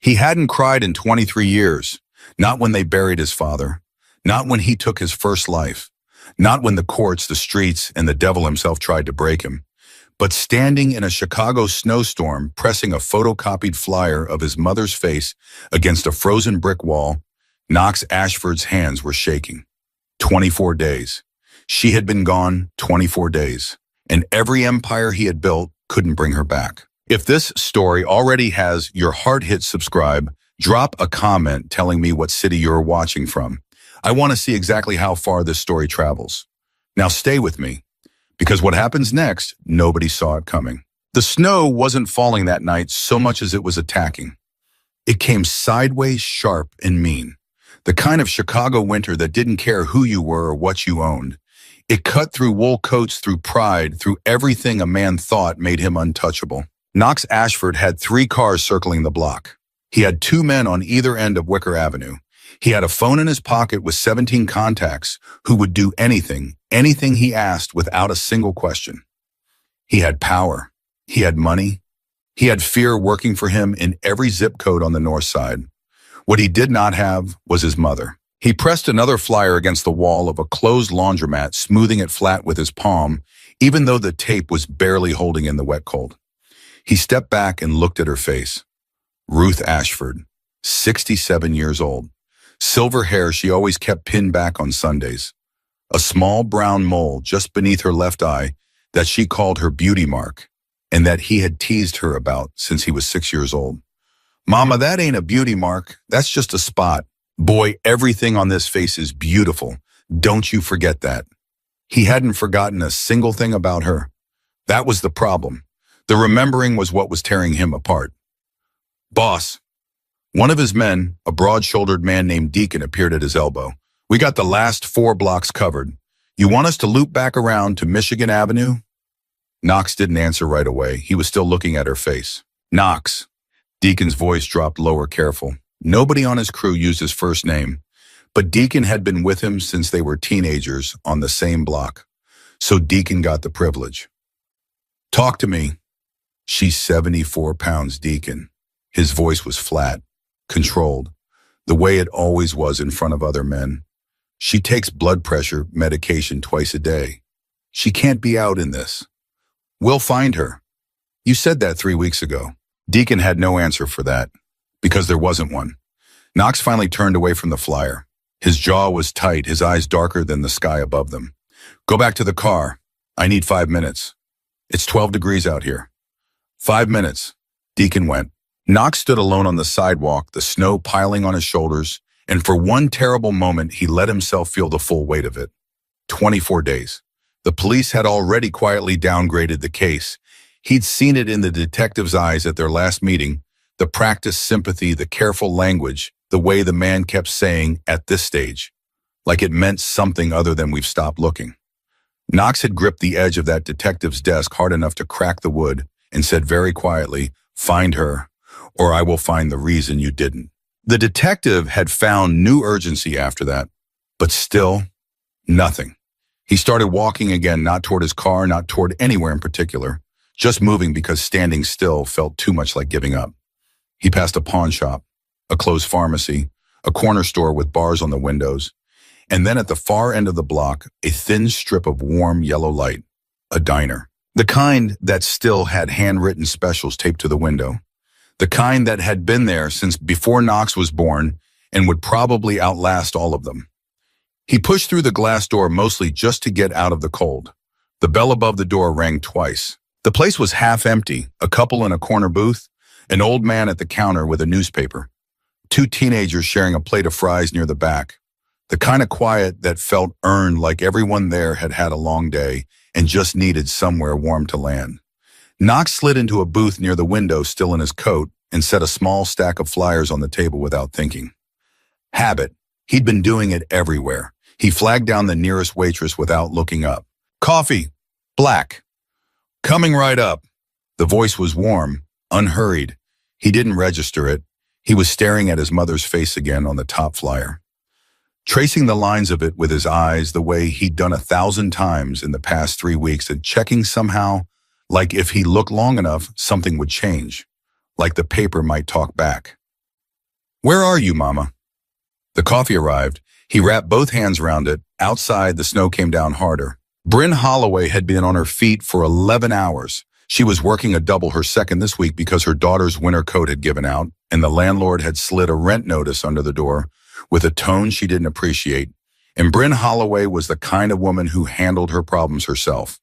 He hadn't cried in 23 years, not when they buried his father, not when he took his first life, not when the courts, the streets, and the devil himself tried to break him, but standing in a Chicago snowstorm pressing a photocopied flyer of his mother's face against a frozen brick wall. Knox Ashford's hands were shaking. 24 days. She had been gone 24 days, and every empire he had built couldn't bring her back. If this story already has your heart hit subscribe, drop a comment telling me what city you're watching from. I want to see exactly how far this story travels. Now stay with me, because what happens next, nobody saw it coming. The snow wasn't falling that night so much as it was attacking. It came sideways, sharp, and mean. The kind of Chicago winter that didn't care who you were or what you owned. It cut through wool coats, through pride, through everything a man thought made him untouchable. Knox Ashford had 3 cars circling the block. He had 2 men on either end of Wicker Avenue. He had a phone in his pocket with 17 contacts who would do anything he asked without a single question. He had power. He had money. He had fear working for him in every zip code on the north side. What he did not have was his mother. He pressed another flyer against the wall of a closed laundromat, smoothing it flat with his palm, even though the tape was barely holding in the wet cold. He stepped back and looked at her face. Ruth Ashford, 67 years old. Silver hair she always kept pinned back on Sundays. A small brown mole just beneath her left eye that she called her beauty mark, and that he had teased her about since he was 6 years old. Mama, that ain't a beauty mark. That's just a spot. Boy, everything on this face is beautiful. Don't you forget that. He hadn't forgotten a single thing about her. That was the problem. The remembering was what was tearing him apart. Boss. One of his men, a broad-shouldered man named Deacon, appeared at his elbow. We got the last 4 blocks covered. You want us to loop back around to Michigan Avenue? Knox didn't answer right away. He was still looking at her face. Knox. Deacon's voice dropped lower, careful. Nobody on his crew used his first name, but Deacon had been with him since they were teenagers on the same block. So Deacon got the privilege. Talk to me. She's 74 pounds, Deacon. His voice was flat, controlled, the way it always was in front of other men. She takes blood pressure medication twice a day. She can't be out in this. We'll find her. You said that 3 weeks ago. Deacon had no answer for that, because there wasn't one. Knox finally turned away from the flyer. His jaw was tight, his eyes darker than the sky above them. Go back to the car. I need 5 minutes. It's 12 degrees out here. 5 minutes. Deacon went. Knox stood alone on the sidewalk, the snow piling on his shoulders, and for one terrible moment, he let himself feel the full weight of it. 24 days. The police had already quietly downgraded the case. He'd seen it in the detective's eyes at their last meeting, the practiced sympathy, the careful language, the way the man kept saying, at this stage, like it meant something other than we've stopped looking. Knox had gripped the edge of that detective's desk hard enough to crack the wood and said very quietly, find her, or I will find the reason you didn't. The detective had found new urgency after that, but still, nothing. He started walking again, not toward his car, not toward anywhere in particular, just moving because standing still felt too much like giving up. He passed a pawn shop, a closed pharmacy, a corner store with bars on the windows, and then at the far end of the block, a thin strip of warm yellow light, a diner. The kind that still had handwritten specials taped to the window. The kind that had been there since before Knox was born and would probably outlast all of them. He pushed through the glass door mostly just to get out of the cold. The bell above the door rang twice. The place was half empty, a couple in a corner booth, an old man at the counter with a newspaper, 2 teenagers sharing a plate of fries near the back, the kind of quiet that felt earned, like everyone there had had a long day and just needed somewhere warm to land. Knox slid into a booth near the window, still in his coat, and set a small stack of flyers on the table without thinking. Habit. He'd been doing it everywhere. He flagged down the nearest waitress without looking up. Coffee. Black. Coming right up. The voice was warm, unhurried. He didn't register it. He was staring at his mother's face again on the top flyer, tracing the lines of it with his eyes the way he'd done 1,000 times in the past 3 weeks, and checking somehow, like if he looked long enough, something would change, like the paper might talk back. Where are you, Mama? The coffee arrived. He wrapped both hands around it. Outside, the snow came down harder. Bryn Holloway had been on her feet for 11 hours. She was working a double, her second this week, because her daughter's winter coat had given out, and the landlord had slid a rent notice under the door with a tone she didn't appreciate. And Bryn Holloway was the kind of woman who handled her problems herself.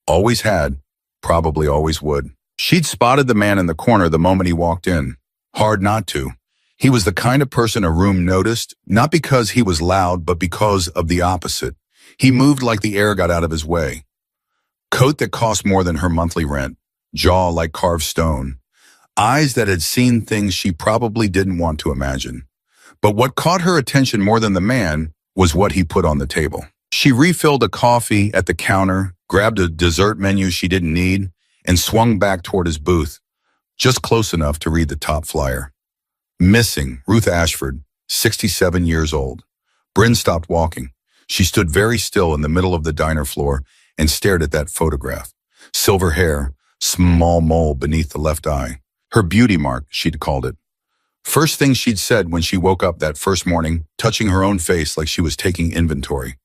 Always had, probably always would. She'd spotted the man in the corner the moment he walked in. Hard not to. He was the kind of person a room noticed, not because he was loud, but because of the opposite. He moved like the air got out of his way. Coat that cost more than her monthly rent, jaw like carved stone, eyes that had seen things she probably didn't want to imagine. But what caught her attention more than the man was what he put on the table. She refilled a coffee at the counter, grabbed a dessert menu she didn't need, and swung back toward his booth, just close enough to read the top flyer. Missing, Ruth Ashford, 67 years old. Bryn stopped walking. She stood very still in the middle of the diner floor and stared at that photograph. Silver hair, small mole beneath the left eye. Her beauty mark, she'd called it. First thing she'd said when she woke up that first morning, touching her own face like she was taking inventory.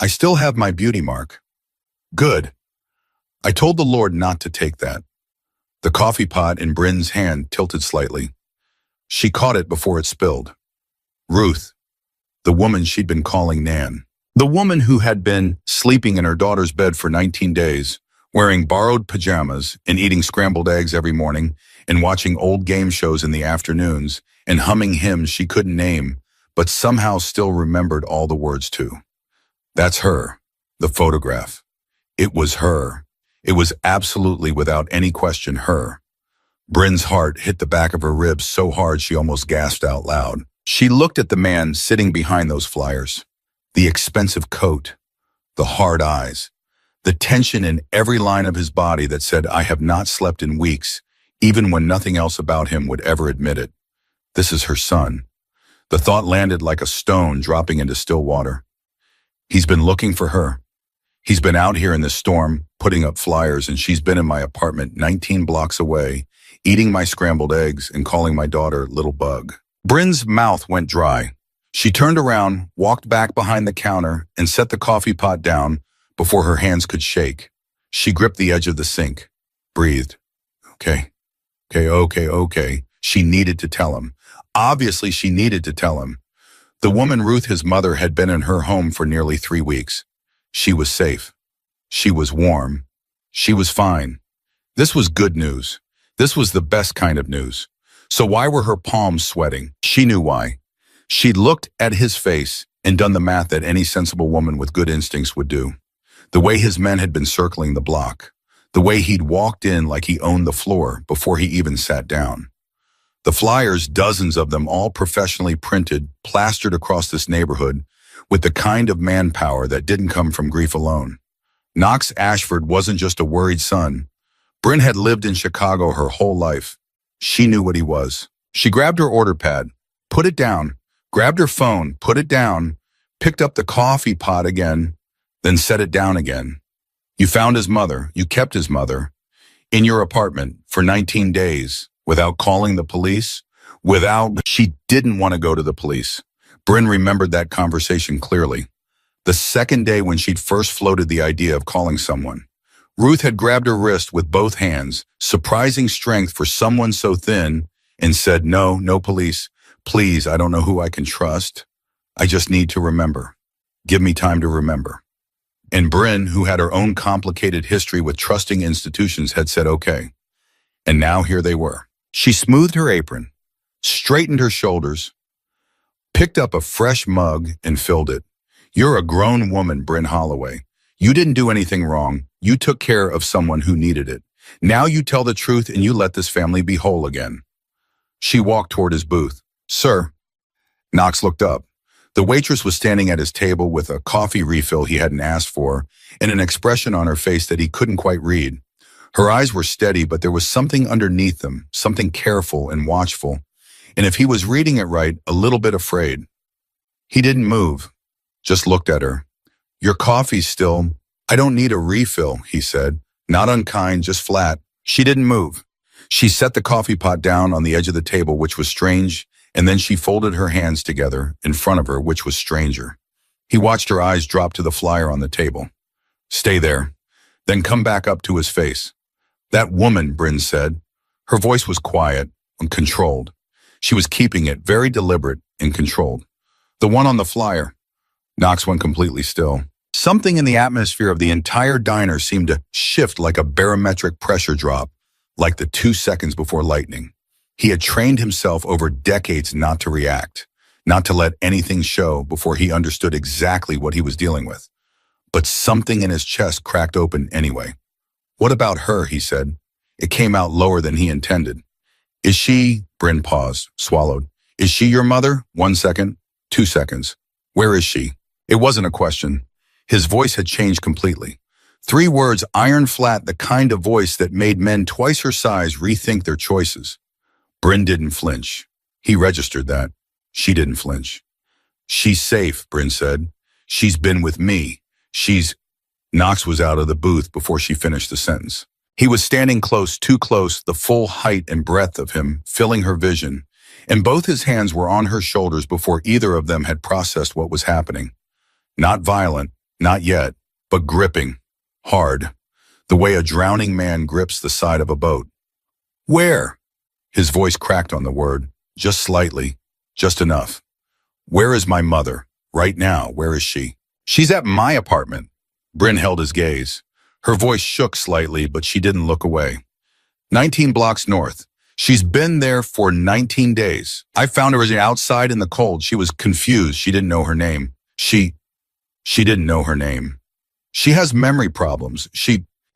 I still have my beauty mark. Good. I told the Lord not to take that. The coffee pot in Bryn's hand tilted slightly. She caught it before it spilled. Ruth, the woman she'd been calling Nan. The woman who had been sleeping in her daughter's bed for 19 days, wearing borrowed pajamas and eating scrambled eggs every morning and watching old game shows in the afternoons and humming hymns she couldn't name, but somehow still remembered all the words to. That's her, the photograph. It was her. It was absolutely, without any question, her. Bryn's heart hit the back of her ribs so hard she almost gasped out loud. She looked at the man sitting behind those flyers. The expensive coat, the hard eyes, the tension in every line of his body that said, I have not slept in weeks, even when nothing else about him would ever admit it. This is her son. The thought landed like a stone dropping into still water. He's been looking for her. He's been out here in the storm, putting up flyers, and she's been in my apartment 19 blocks away, eating my scrambled eggs and calling my daughter Little Bug. Bryn's mouth went dry. She turned around, walked back behind the counter, and set the coffee pot down before her hands could shake. She gripped the edge of the sink, breathed. Okay. She needed to tell him. Obviously, she needed to tell him. The woman Ruth, his mother, had been in her home for nearly 3 weeks. She was safe. She was warm. She was fine. This was good news. This was the best kind of news. So why were her palms sweating? She knew why. She'd looked at his face and done the math that any sensible woman with good instincts would do. The way his men had been circling the block. The way he'd walked in like he owned the floor before he even sat down. The flyers, dozens of them, all professionally printed, plastered across this neighborhood with the kind of manpower that didn't come from grief alone. Knox Ashford wasn't just a worried son. Bryn had lived in Chicago her whole life. She knew what he was. She grabbed her order pad, put it down, grabbed her phone, put it down, picked up the coffee pot again, then set it down again. You found his mother, you kept his mother, in your apartment for 19 days without calling the police, She didn't want to go to the police. Bryn remembered that conversation clearly. The second day when she'd first floated the idea of calling someone. Ruth had grabbed her wrist with both hands, surprising strength for someone so thin, and said, no police. Please, I don't know who I can trust. I just need to remember. Give me time to remember. And Bryn, who had her own complicated history with trusting institutions, had said okay. And now here they were. She smoothed her apron, straightened her shoulders, picked up a fresh mug and filled it. You're a grown woman, Bryn Holloway. You didn't do anything wrong. You took care of someone who needed it. Now you tell the truth and you let this family be whole again. She walked toward his booth. Sir. Knox looked up. The waitress was standing at his table with a coffee refill he hadn't asked for and an expression on her face that he couldn't quite read. Her eyes were steady, but there was something underneath them, something careful and watchful, and if he was reading it right, a little bit afraid. He didn't move, just looked at her. Your coffee's still. I don't need a refill, he said. Not unkind, just flat. She didn't move. She set the coffee pot down on the edge of the table, which was strange And then she folded her hands together in front of her, which was stranger. He watched her eyes drop to the flyer on the table. Stay there, then come back up to his face. That woman, Bryn said. Her voice was quiet and controlled. She was keeping it very deliberate and controlled. The one on the flyer. Knox went completely still. Something in the atmosphere of the entire diner seemed to shift like a barometric pressure drop, like the 2 seconds before lightning. He had trained himself over decades not to react, not to let anything show before he understood exactly what he was dealing with. But something in his chest cracked open anyway. What about her, he said. It came out lower than he intended. Is she, Bryn paused, swallowed. Is she your mother? 1 second, 2 seconds. Where is she? It wasn't a question. His voice had changed completely. 3 words, iron flat, the kind of voice that made men twice her size rethink their choices. Bryn didn't flinch. He registered that. She didn't flinch. She's safe, Bryn said. She's been with me. Knox was out of the booth before she finished the sentence. He was standing close, too close, the full height and breadth of him, filling her vision, and both his hands were on her shoulders before either of them had processed what was happening. Not violent, not yet, but gripping, hard, the way a drowning man grips the side of a boat. Where? His voice cracked on the word, just slightly, just enough. Where is my mother? Right now, where is she? She's at my apartment. Bryn held his gaze. Her voice shook slightly, but she didn't look away. 19 blocks north. She's been there for 19 days. I found her outside in the cold. She was confused. She didn't know her name. She didn't know her name. She has memory problems.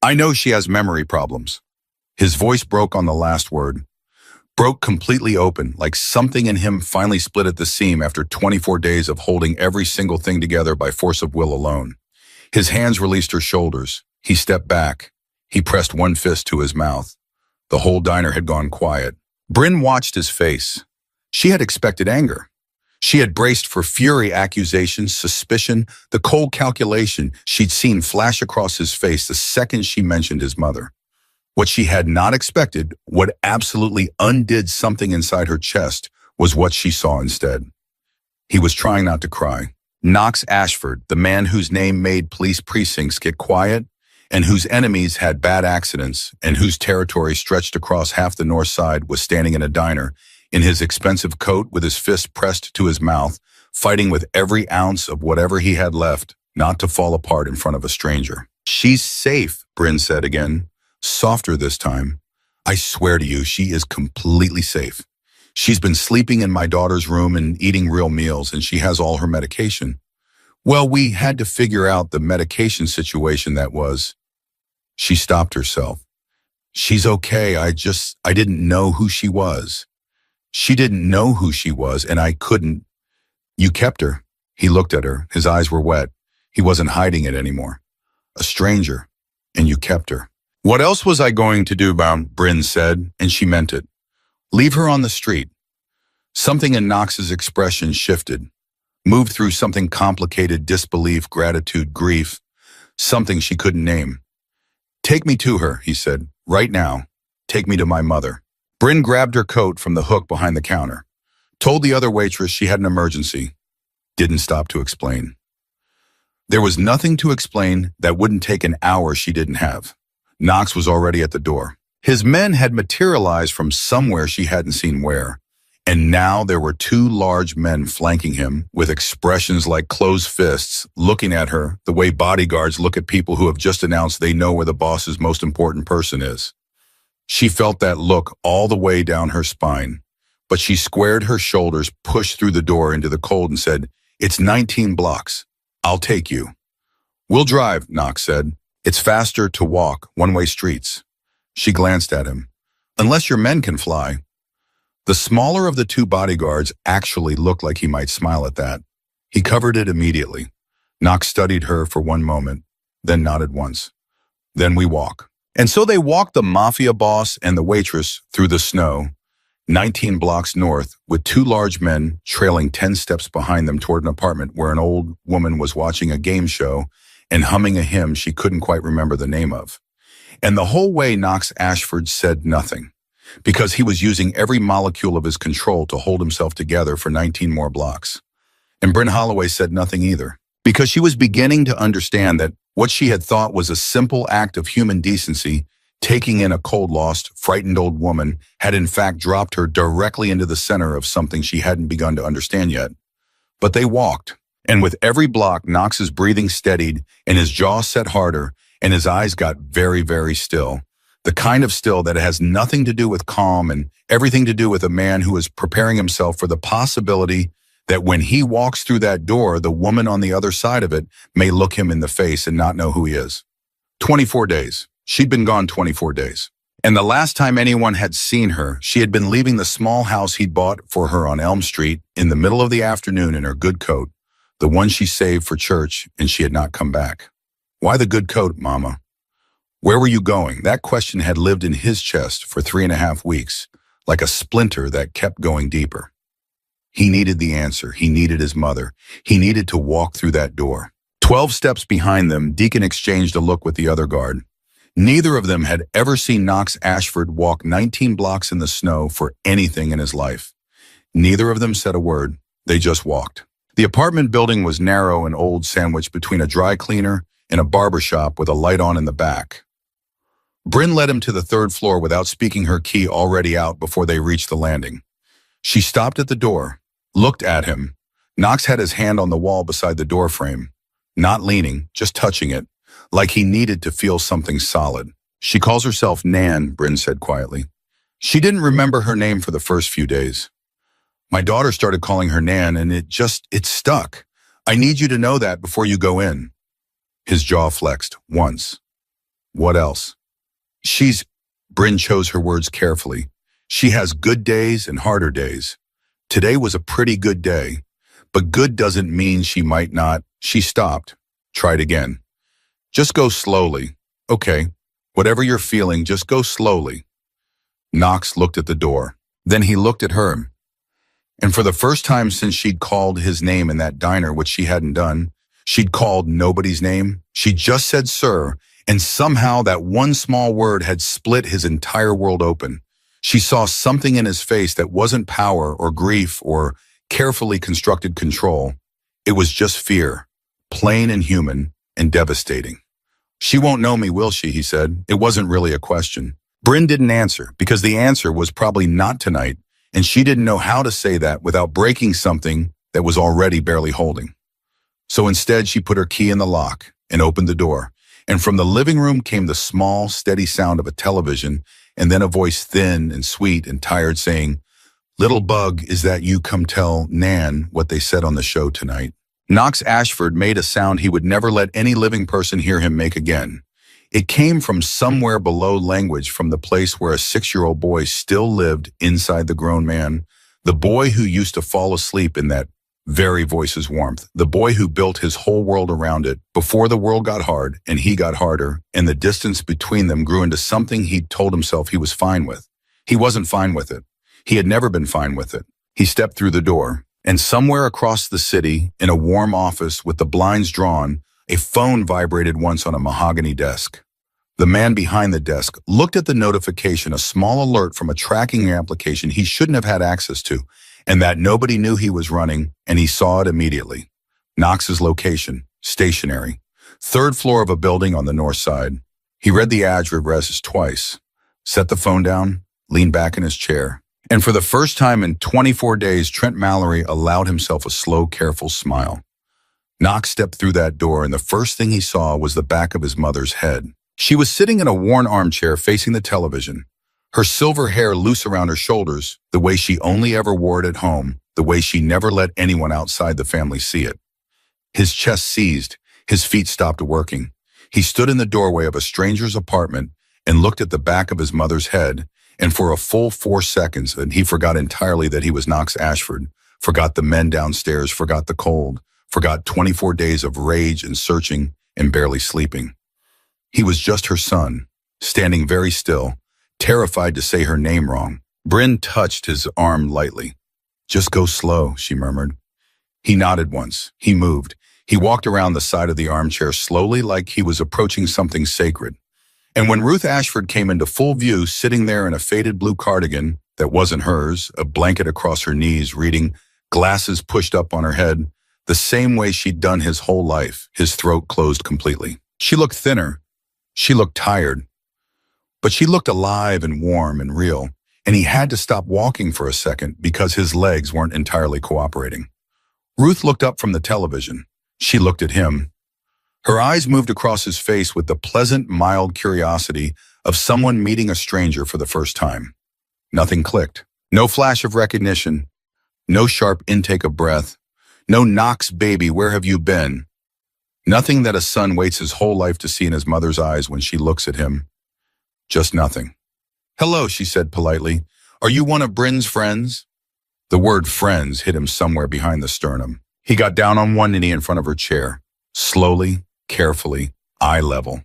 I know she has memory problems. His voice broke on the last word. Broke completely open, like something in him finally split at the seam after 24 days of holding every single thing together by force of will alone. His hands released her shoulders. He stepped back. He pressed one fist to his mouth. The whole diner had gone quiet. Bryn watched his face. She had expected anger. She had braced for fury, accusation, suspicion, the cold calculation she'd seen flash across his face the second she mentioned his mother. What she had not expected, what absolutely undid something inside her chest, was what she saw instead. He was trying not to cry. Knox Ashford, the man whose name made police precincts get quiet, and whose enemies had bad accidents, and whose territory stretched across half the north side, was standing in a diner, in his expensive coat with his fist pressed to his mouth, fighting with every ounce of whatever he had left, not to fall apart in front of a stranger. She's safe, Bryn said again, softer this time. I swear to you, she is completely safe. She's been sleeping in my daughter's room and eating real meals, and she has all her medication. Well, we had to figure out the medication situation that was. She stopped herself. She's okay, I didn't know who she was. She didn't know who she was, and I couldn't. You kept her. He looked at her. His eyes were wet. He wasn't hiding it anymore. A stranger, and you kept her. What else was I going to do, Bryn said, and she meant it. Leave her on the street. Something in Knox's expression shifted, moved through something complicated, disbelief, gratitude, grief, something she couldn't name. Take me to her, he said, right now. Take me to my mother. Bryn grabbed her coat from the hook behind the counter, told the other waitress she had an emergency, didn't stop to explain. There was nothing to explain that wouldn't take an hour she didn't have. Knox was already at the door. His men had materialized from somewhere she hadn't seen where, and now there were 2 large men flanking him with expressions like closed fists, looking at her the way bodyguards look at people who have just announced they know where the boss's most important person is. She felt that look all the way down her spine, but she squared her shoulders, pushed through the door into the cold and said, It's 19 blocks. I'll take you. We'll drive, Knox said. It's faster to walk, one-way streets. She glanced at him. Unless your men can fly. The smaller of the 2 bodyguards actually looked like he might smile at that. He covered it immediately. Knox studied her for one moment, then nodded once. Then we walk. And so they walked the Mafia boss and the waitress through the snow, 19 blocks north, with 2 large men trailing 10 steps behind them toward an apartment where an old woman was watching a game show and humming a hymn she couldn't quite remember the name of. And the whole way Knox Ashford said nothing. because he was using every molecule of his control to hold himself together for 19 more blocks. And Bryn Holloway said nothing either, because she was beginning to understand that what she had thought was a simple act of human decency, taking in a cold, lost, frightened old woman, had in fact dropped her directly into the center of something she hadn't begun to understand yet. But they walked, and with every block, Knox's breathing steadied and his jaw set harder and his eyes got very, very still. The kind of still that has nothing to do with calm and everything to do with a man who is preparing himself for the possibility that when he walks through that door, the woman on the other side of it may look him in the face and not know who he is. 24 days. She'd been gone 24 days. And the last time anyone had seen her, she had been leaving the small house he'd bought for her on Elm Street in the middle of the afternoon in her good coat, the one she saved for church, and she had not come back. Why the good coat, Mama? Where were you going? That question had lived in his chest for 3.5 weeks, like a splinter that kept going deeper. He needed the answer. He needed his mother. He needed to walk through that door. 12 steps behind them, Deacon exchanged a look with the other guard. Neither of them had ever seen Knox Ashford walk 19 blocks in the snow for anything in his life. Neither of them said a word. They just walked. The apartment building was narrow and old, sandwiched between a dry cleaner and a barber shop with a light on in the back. Bryn led him to the 3rd floor without speaking, her key already out before they reached the landing. She stopped at the door, looked at him. Knox had his hand on the wall beside the door frame, not leaning, just touching it, like he needed to feel something solid. She calls herself Nan, Bryn said quietly. She didn't remember her name for the first few days. My daughter started calling her Nan, and it stuck. I need you to know that before you go in. His jaw flexed once. What else? Bryn chose her words carefully. She has good days and harder days. Today was a pretty good day, but good doesn't mean she might not. She stopped, tried again. Just go slowly. Okay, whatever you're feeling, just go slowly. Knox looked at the door. Then he looked at her. And for the first time since she'd called his name in that diner, which she hadn't done, she'd called nobody's name. She just said, sir, and somehow that one small word had split his entire world open. She saw something in his face that wasn't power or grief or carefully constructed control. It was just fear, plain and human and devastating. She won't know me, will she? He said. It wasn't really a question. Bryn didn't answer because the answer was probably not tonight, and she didn't know how to say that without breaking something that was already barely holding. So instead, she put her key in the lock and opened the door, and from the living room came the small, steady sound of a television, and then a voice thin and sweet and tired saying, "Little bug, is that you? Come tell Nan what they said on the show tonight." Knox Ashford made a sound he would never let any living person hear him make again. It came from somewhere below language, from the place where a 6-year-old boy still lived inside the grown man, the boy who used to fall asleep in that very voice's warmth, the boy who built his whole world around it before the world got hard and he got harder, and the distance between them grew into something he'd told himself he was fine with. He wasn't fine with it. He had never been fine with it. He stepped through the door, and somewhere across the city, in a warm office with the blinds drawn, a phone vibrated once on a mahogany desk. The man behind the desk looked at the notification, a small alert from a tracking application he shouldn't have had access to, and that nobody knew he was running, and he saw it immediately. Knox's location, stationary, 3rd floor of a building on the north side. He read the address twice, set the phone down, leaned back in his chair, and for the first time in 24 days, Trent Mallory allowed himself a slow, careful smile. Knox stepped through that door, and the first thing he saw was the back of his mother's head. She was sitting in a worn armchair facing the television, her silver hair loose around her shoulders, the way she only ever wore it at home, the way she never let anyone outside the family see it. His chest seized, his feet stopped working. He stood in the doorway of a stranger's apartment and looked at the back of his mother's head, and for a full 4 seconds, he forgot entirely that he was Knox Ashford, forgot the men downstairs, forgot the cold, forgot 24 days of rage and searching and barely sleeping. He was just her son, standing very still, terrified to say her name wrong. Bryn touched his arm lightly. "Just go slow," she murmured. He nodded once. He moved. He walked around the side of the armchair slowly, like he was approaching something sacred. And when Ruth Ashford came into full view, sitting there in a faded blue cardigan that wasn't hers, a blanket across her knees, reading, glasses pushed up on her head, the same way she'd done his whole life, his throat closed completely. She looked thinner. She looked tired. But she looked alive and warm and real, and he had to stop walking for a second because his legs weren't entirely cooperating. Ruth looked up from the television. She looked at him. Her eyes moved across his face with the pleasant, mild curiosity of someone meeting a stranger for the first time. Nothing clicked. No flash of recognition. No sharp intake of breath. No Knox baby, where have you been? Nothing that a son waits his whole life to see in his mother's eyes when she looks at him. Just nothing. Hello, she said politely. Are you one of Bryn's friends? The word friends hit him somewhere behind the sternum. He got down on one knee in front of her chair. Slowly, carefully, eye level.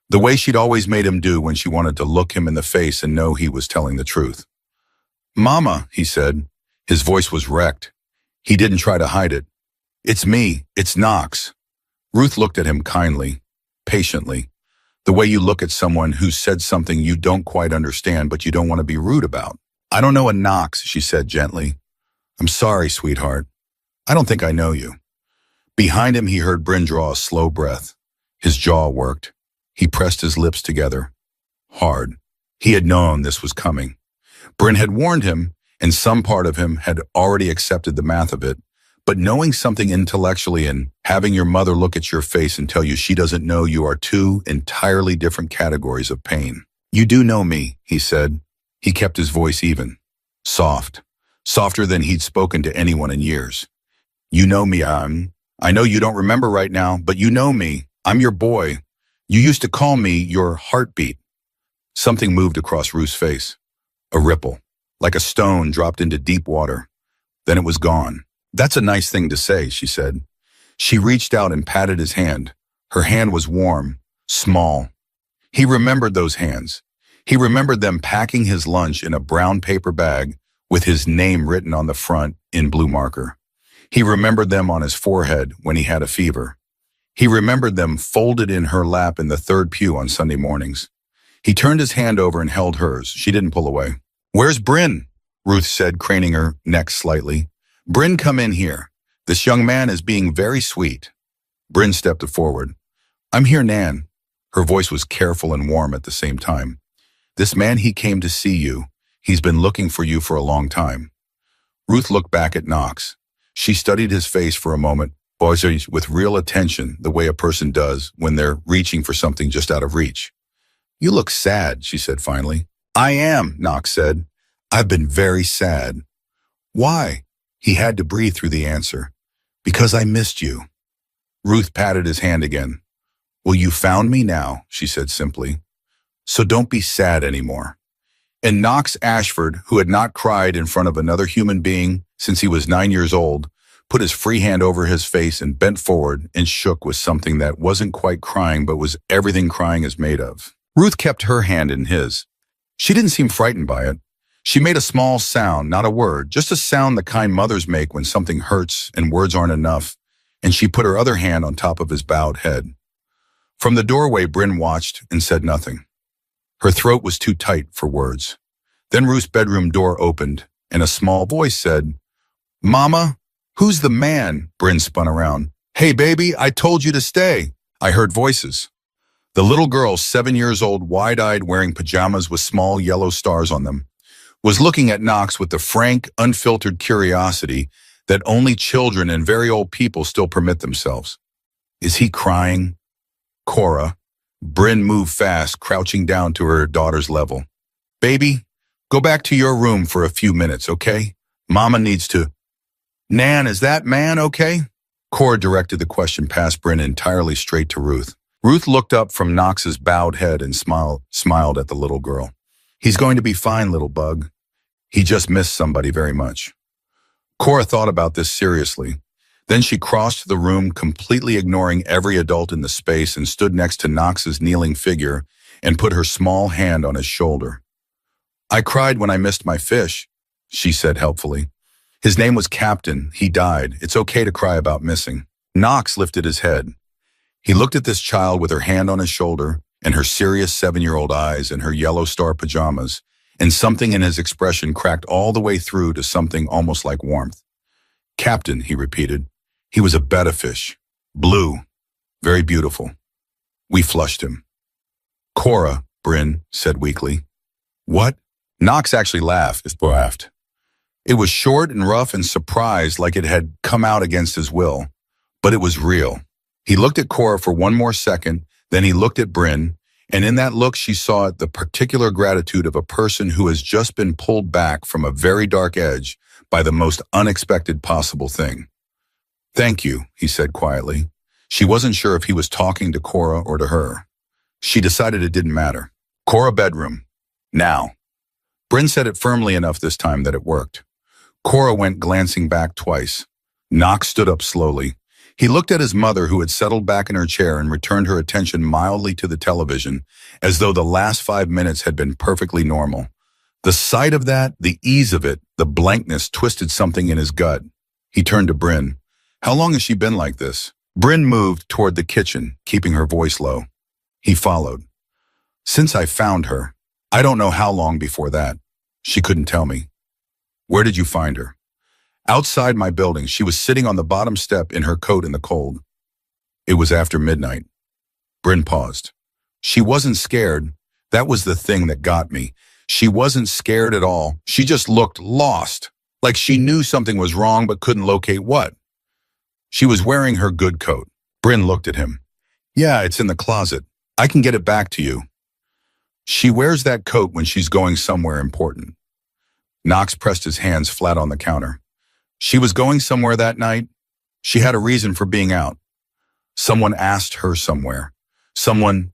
The way she'd always made him do when she wanted to look him in the face and know he was telling the truth. Mama, he said. His voice was wrecked. He didn't try to hide it. It's me. It's Knox. Ruth looked at him kindly, patiently, the way you look at someone who said something you don't quite understand but you don't want to be rude about. I don't know a Knox, she said gently. I'm sorry, sweetheart. I don't think I know you. Behind him, he heard Bryn draw a slow breath. His jaw worked. He pressed his lips together. Hard. He had known this was coming. Bryn had warned him, and some part of him had already accepted the math of it, but knowing something intellectually and having your mother look at your face and tell you she doesn't know you are two entirely different categories of pain. You do know me, he said. He kept his voice even. Soft. Softer than he'd spoken to anyone in years. You know me, I know you don't remember right now, but you know me. I'm your boy. You used to call me your heartbeat. Something moved across Ruth's face. A ripple. Like a stone dropped into deep water. Then it was gone. That's a nice thing to say, she said. She reached out and patted his hand. Her hand was warm, small. He remembered those hands. He remembered them packing his lunch in a brown paper bag with his name written on the front in blue marker. He remembered them on his forehead when he had a fever. He remembered them folded in her lap in the third pew on Sunday mornings. He turned his hand over and held hers. She didn't pull away. Where's Bryn? Ruth said, craning her neck slightly. Bryn, come in here. This young man is being very sweet. Bryn stepped forward. I'm here, Nan. Her voice was careful and warm at the same time. This man, he came to see you. He's been looking for you for a long time. Ruth looked back at Knox. She studied his face for a moment, with real attention, the way a person does when they're reaching for something just out of reach. You look sad, she said finally. I am, Knox said. I've been very sad. Why? He had to breathe through the answer. Because I missed you. Ruth patted his hand again. Well, you found me now, she said simply. So don't be sad anymore. And Knox Ashford, who had not cried in front of another human being since he was 9 years old, put his free hand over his face and bent forward and shook with something that wasn't quite crying but was everything crying is made of. Ruth kept her hand in his. She didn't seem frightened by it. She made a small sound, not a word, just a sound the kind mothers make when something hurts and words aren't enough, and she put her other hand on top of his bowed head. From the doorway, Bryn watched and said nothing. Her throat was too tight for words. Then Ruth's bedroom door opened, and a small voice said, Mama, who's the man? Bryn spun around. Hey, baby, I told you to stay. I heard voices. The little girl, 7 years old, wide-eyed, wearing pajamas with small yellow stars on them, was looking at Knox with the frank, unfiltered curiosity that only children and very old people still permit themselves. Is he crying? Cora. Bryn moved fast, crouching down to her daughter's level. Baby, go back to your room for a few minutes, okay? Mama needs to... Nan, is that man okay? Cora directed the question past Bryn entirely straight to Ruth. Ruth looked up from Knox's bowed head and smiled at the little girl. He's going to be fine, little bug. He just missed somebody very much. Cora thought about this seriously. Then she crossed the room, completely ignoring every adult in the space, and stood next to Knox's kneeling figure and put her small hand on his shoulder. I cried when I missed my fish, she said helpfully. His name was Captain. He died. It's okay to cry about missing. Knox lifted his head. He looked at this child with her hand on his shoulder, and her serious 7-year-old eyes and her yellow star pajamas, and something in his expression cracked all the way through to something almost like warmth. Captain, he repeated. He was a betta fish. Blue. Very beautiful. We flushed him. Cora, Bryn said weakly. What? Knox actually laughed. It was short and rough and surprised like it had come out against his will. But it was real. He looked at Cora for one more second, then he looked at Bryn, and in that look she saw the particular gratitude of a person who has just been pulled back from a very dark edge by the most unexpected possible thing. Thank you, he said quietly. She wasn't sure if he was talking to Cora or to her. She decided it didn't matter. Cora bedroom. Now. Bryn said it firmly enough this time that it worked. Cora went glancing back twice. Knox stood up slowly. He looked at his mother who had settled back in her chair and returned her attention mildly to the television, as though the last 5 minutes had been perfectly normal. The sight of that, the ease of it, the blankness twisted something in his gut. He turned to Bryn. How long has she been like this? Bryn moved toward the kitchen, keeping her voice low. He followed. Since I found her. I don't know how long before that. She couldn't tell me. Where did you find her? Outside my building, she was sitting on the bottom step in her coat in the cold. It was after midnight. Bryn paused. She wasn't scared. That was the thing that got me. She wasn't scared at all. She just looked lost, like she knew something was wrong but couldn't locate what. She was wearing her good coat. Bryn looked at him. Yeah, it's in the closet. I can get it back to you. She wears that coat when she's going somewhere important. Knox pressed his hands flat on the counter. She was going somewhere that night. She had a reason for being out. Someone asked her somewhere.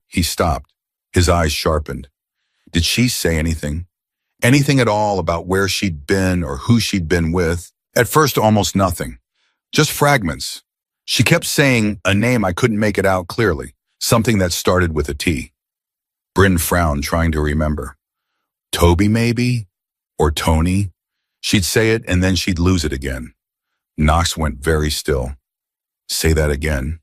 He stopped. His eyes sharpened. Did she say anything? Anything at all about where she'd been or who she'd been with? At first, almost nothing. Just fragments. She kept saying a name I couldn't make it out clearly. Something that started with a T. Bryn frowned, trying to remember. Toby, maybe? Or Tony? She'd say it and then she'd lose it again. Knox went very still. Say that again.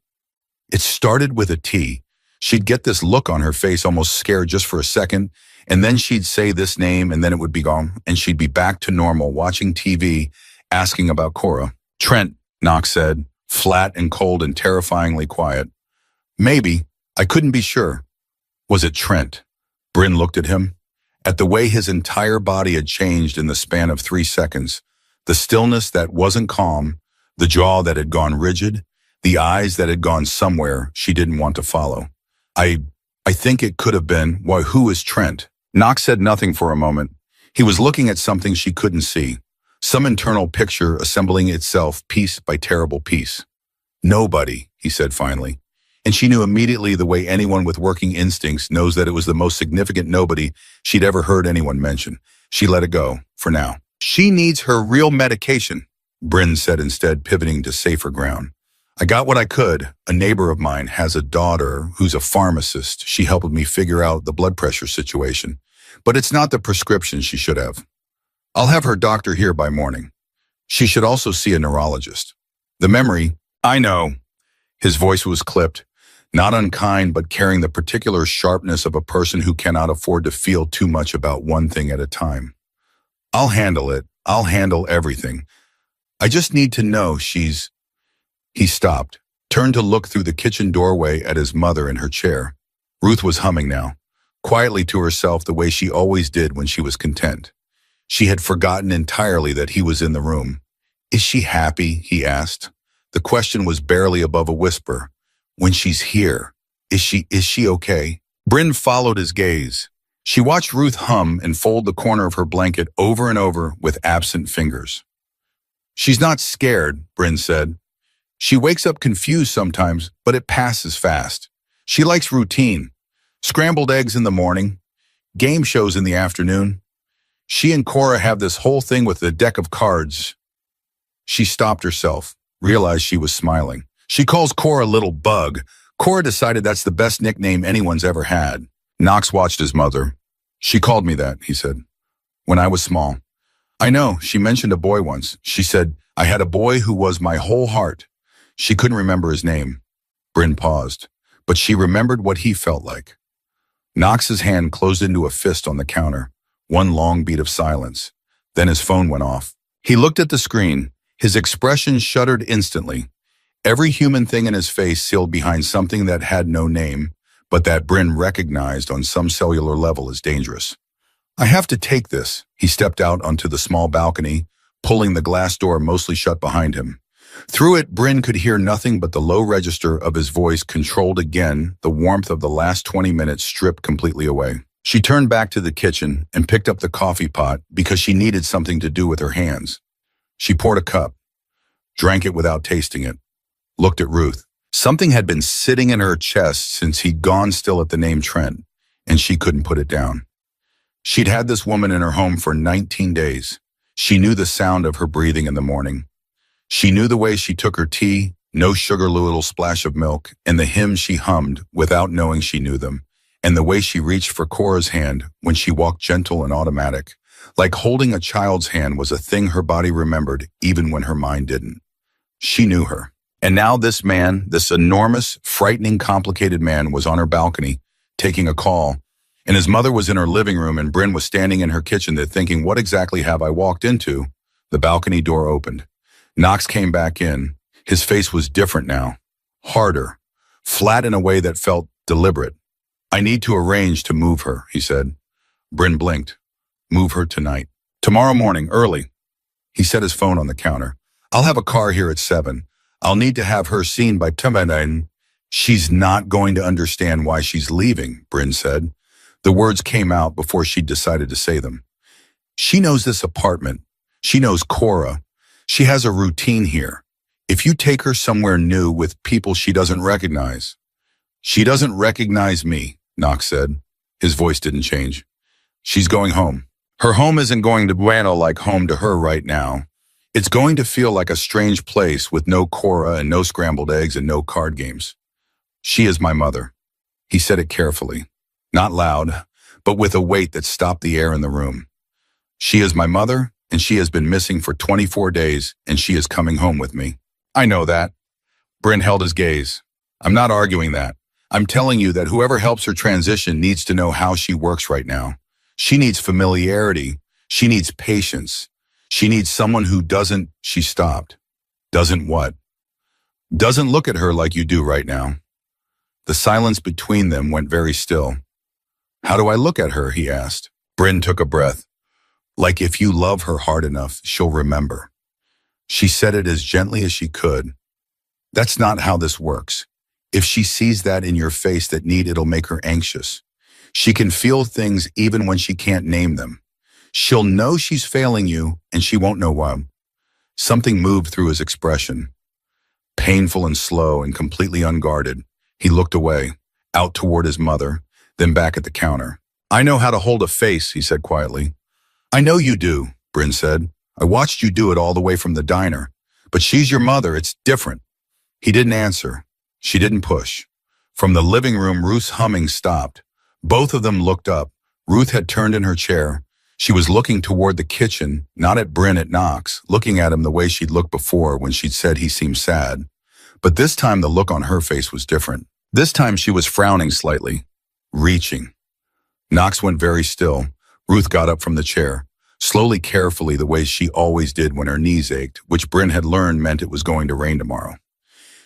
It started with a T. She'd get this look on her face, almost scared just for a second, and then she'd say this name and then it would be gone, and she'd be back to normal, watching TV, asking about Cora. Trent, Knox said, flat and cold and terrifyingly quiet. Maybe. I couldn't be sure. Was it Trent? Bryn looked at him. At the way his entire body had changed in the span of 3 seconds, the stillness that wasn't calm, the jaw that had gone rigid, the eyes that had gone somewhere she didn't want to follow. I think it could have been, why, who is Trent? Knox said nothing for a moment. He was looking at something she couldn't see, some internal picture assembling itself piece by terrible piece. Nobody, he said finally. And she knew immediately the way anyone with working instincts knows that it was the most significant nobody she'd ever heard anyone mention. She let it go, for now. She needs her real medication, Bryn said instead, pivoting to safer ground. I got what I could. A neighbor of mine has a daughter who's a pharmacist. She helped me figure out the blood pressure situation. But it's not the prescription she should have. I'll have her doctor here by morning. She should also see a neurologist. The memory, I know. His voice was clipped. Not unkind, but carrying the particular sharpness of a person who cannot afford to feel too much about one thing at a time. I'll handle it. I'll handle everything. I just need to know she's... He stopped, turned to look through the kitchen doorway at his mother in her chair. Ruth was humming now, quietly to herself the way she always did when she was content. She had forgotten entirely that he was in the room. Is she happy? He asked. The question was barely above a whisper. When she's here, is she okay? Bryn followed his gaze. She watched Ruth hum and fold the corner of her blanket over and over with absent fingers. She's not scared, Bryn said. She wakes up confused sometimes, but it passes fast. She likes routine. Scrambled eggs in the morning, game shows in the afternoon. She and Cora have this whole thing with the deck of cards. She stopped herself, realized she was smiling. She calls Cora Little Bug. Cora decided that's the best nickname anyone's ever had. Knox watched his mother. She called me that, he said, when I was small. I know, she mentioned a boy once. She said, I had a boy who was my whole heart. She couldn't remember his name. Bryn paused, but she remembered what he felt like. Knox's hand closed into a fist on the counter. One long beat of silence. Then his phone went off. He looked at the screen. His expression shuddered instantly. Every human thing in his face sealed behind something that had no name, but that Bryn recognized on some cellular level as dangerous. I have to take this. He stepped out onto the small balcony, pulling the glass door mostly shut behind him. Through it, Bryn could hear nothing but the low register of his voice controlled again, the warmth of the last 20 minutes stripped completely away. She turned back to the kitchen and picked up the coffee pot because she needed something to do with her hands. She poured a cup, drank it without tasting it, looked at Ruth. Something had been sitting in her chest since he'd gone still at the name Trent, and she couldn't put it down. She'd had this woman in her home for 19 days. She knew the sound of her breathing in the morning. She knew the way she took her tea, no sugar, little splash of milk, and the hymns she hummed without knowing she knew them, and the way she reached for Cora's hand when she walked gentle and automatic, like holding a child's hand was a thing her body remembered even when her mind didn't. She knew her. And now this man, this enormous, frightening, complicated man was on her balcony, taking a call, and his mother was in her living room and Bryn was standing in her kitchen there thinking, what exactly have I walked into? The balcony door opened. Knox came back in. His face was different now, harder, flat in a way that felt deliberate. I need to arrange to move her, he said. Bryn blinked. Move her tonight. Tomorrow morning, early. He set his phone on the counter. I'll have a car here at 7. I'll need to have her seen by 10. She's not going to understand why she's leaving, Bryn said. The words came out before she'd decided to say them. She knows this apartment. She knows Cora. She has a routine here. If you take her somewhere new with people she doesn't recognize. She doesn't recognize me, Knox said. His voice didn't change. She's going home. Her home isn't going to Bueno like home to her right now. It's going to feel like a strange place with no Cora and no scrambled eggs and no card games. She is my mother. He said it carefully, not loud, but with a weight that stopped the air in the room. She is my mother, and she has been missing for 24 days, and she is coming home with me. I know that. Bryn held his gaze. I'm not arguing that. I'm telling you that whoever helps her transition needs to know how she works right now. She needs familiarity. She needs patience. She needs someone who doesn't, she stopped. Doesn't what? Doesn't look at her like you do right now. The silence between them went very still. How do I look at her, he asked. Bryn took a breath. Like if you love her hard enough, she'll remember. She said it as gently as she could. That's not how this works. If she sees that in your face that need, it'll make her anxious. She can feel things even when she can't name them. She'll know she's failing you, and she won't know why. Something moved through his expression. Painful and slow and completely unguarded, he looked away, out toward his mother, then back at the counter. I know how to hold a face, he said quietly. I know you do, Bryn said. I watched you do it all the way from the diner. But she's your mother, it's different. He didn't answer. She didn't push. From the living room, Ruth's humming stopped. Both of them looked up. Ruth had turned in her chair. She was looking toward the kitchen, not at Bryn, at Knox, looking at him the way she'd looked before when she'd said he seemed sad. But this time the look on her face was different. This time she was frowning slightly, reaching. Knox went very still. Ruth got up from the chair, slowly, carefully, the way she always did when her knees ached, which Bryn had learned meant it was going to rain tomorrow.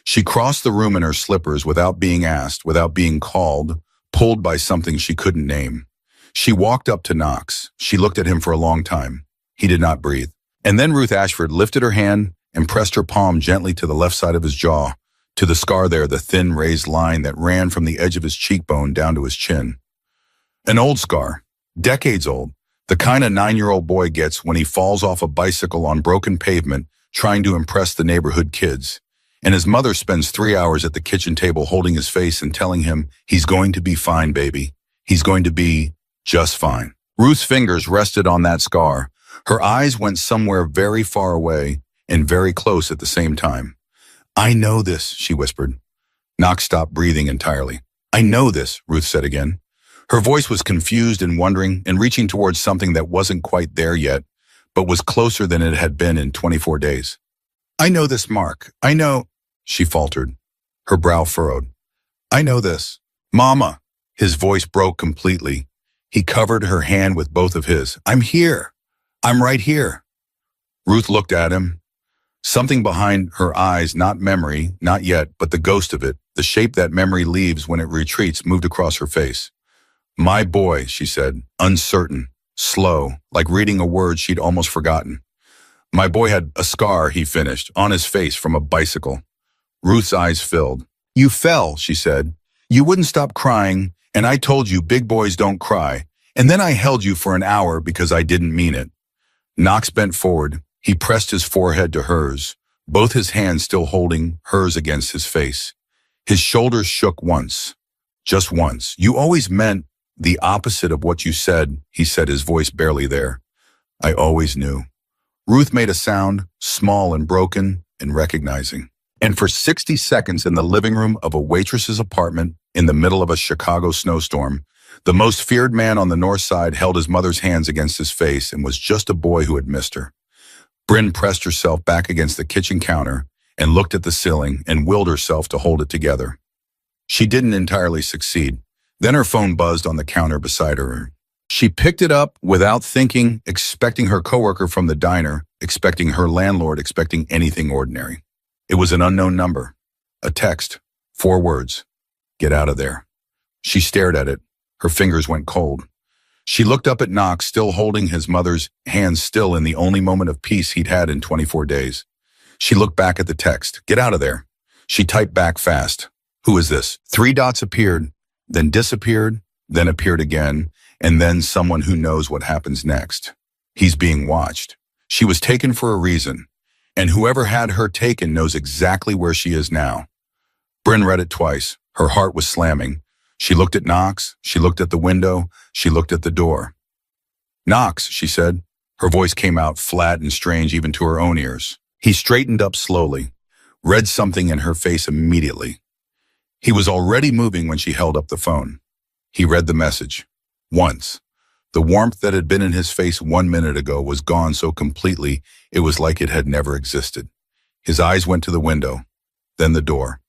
She crossed the room in her slippers without being asked, without being called, pulled by something she couldn't name. She walked up to Knox. She looked at him for a long time. He did not breathe. And then Ruth Ashford lifted her hand and pressed her palm gently to the left side of his jaw, to the scar there, the thin raised line that ran from the edge of his cheekbone down to his chin. An old scar, decades old, the kind a 9-year-old boy gets when he falls off a bicycle on broken pavement trying to impress the neighborhood kids. And his mother spends 3 hours at the kitchen table holding his face and telling him, he's going to be fine, baby. He's going to be just fine. Ruth's fingers rested on that scar. Her eyes went somewhere very far away and very close at the same time. I know this, she whispered. Knox stopped breathing entirely. I know this, Ruth said again. Her voice was confused and wondering and reaching towards something that wasn't quite there yet, but was closer than it had been in 24 days. I know this, Mark. I know, she faltered, her brow furrowed. I know this. Mama, His voice broke completely. He covered her hand with both of his. I'm here. I'm right here. Ruth looked at him. Something behind her eyes, not memory, not yet, but the ghost of it, the shape that memory leaves when it retreats, moved across her face. My boy, she said, uncertain, slow, like reading a word she'd almost forgotten. My boy had a scar, he finished, on his face from a bicycle. Ruth's eyes filled. You fell, she said. You wouldn't stop crying, and I told you big boys don't cry, and then I held you for an hour because I didn't mean it. Knox bent forward. He pressed his forehead to hers, both his hands still holding hers against his face. His shoulders shook once, just once. You always meant the opposite of what you said, he said, his voice barely there. I always knew. Ruth made a sound, small and broken, and recognizing. And for 60 seconds in the living room of a waitress's apartment in the middle of a Chicago snowstorm, the most feared man on the north side held his mother's hands against his face and was just a boy who had missed her. Bryn pressed herself back against the kitchen counter and looked at the ceiling and willed herself to hold it together. She didn't entirely succeed. Then her phone buzzed on the counter beside her. She picked it up without thinking, expecting her coworker from the diner, expecting her landlord, expecting anything ordinary. It was an unknown number. A text. 4 words. Get out of there. She stared at it. Her fingers went cold. She looked up at Knox, still holding his mother's hands still in the only moment of peace he'd had in 24 days. She looked back at the text. Get out of there. She typed back fast. Who is this? 3 dots appeared, then disappeared, then appeared again, and then someone who knows what happens next. He's being watched. She was taken for a reason, and whoever had her taken knows exactly where she is now. Bryn read it twice. Her heart was slamming. She looked at Knox. She looked at the window. She looked at the door. Knox, she said. Her voice came out flat and strange even to her own ears. He straightened up slowly, read something in her face immediately. He was already moving when she held up the phone. He read the message. Once. The warmth that had been in his face 1 minute ago was gone so completely it was like it had never existed. His eyes went to the window, then the door.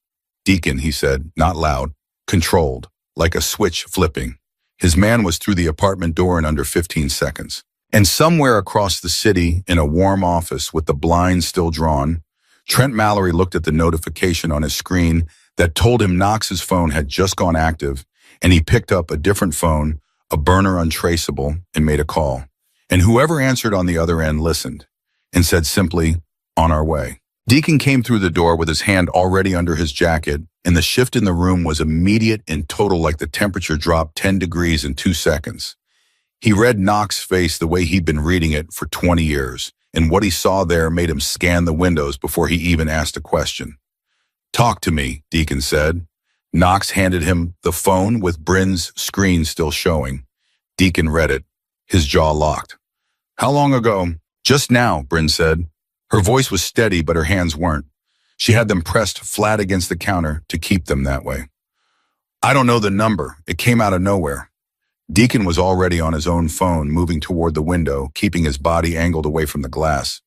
Deacon, he said, not loud, controlled, like a switch flipping. His man was through the apartment door in under 15 seconds. And somewhere across the city, in a warm office with the blinds still drawn, Trent Mallory looked at the notification on his screen that told him Knox's phone had just gone active, and he picked up a different phone, a burner untraceable, and made a call. And whoever answered on the other end listened and said simply, on our way. Deacon came through the door with his hand already under his jacket, and the shift in the room was immediate and total, like the temperature dropped 10 degrees in 2 seconds. He read Knox's face the way he'd been reading it for 20 years, and what he saw there made him scan the windows before he even asked a question. Talk to me, Deacon said. Knox handed him the phone with Bryn's screen still showing. Deacon read it, his jaw locked. How long ago? Just now, Bryn said. Her voice was steady, but her hands weren't. She had them pressed flat against the counter to keep them that way. I don't know the number. It came out of nowhere. Deacon was already on his own phone, moving toward the window, keeping his body angled away from the glass.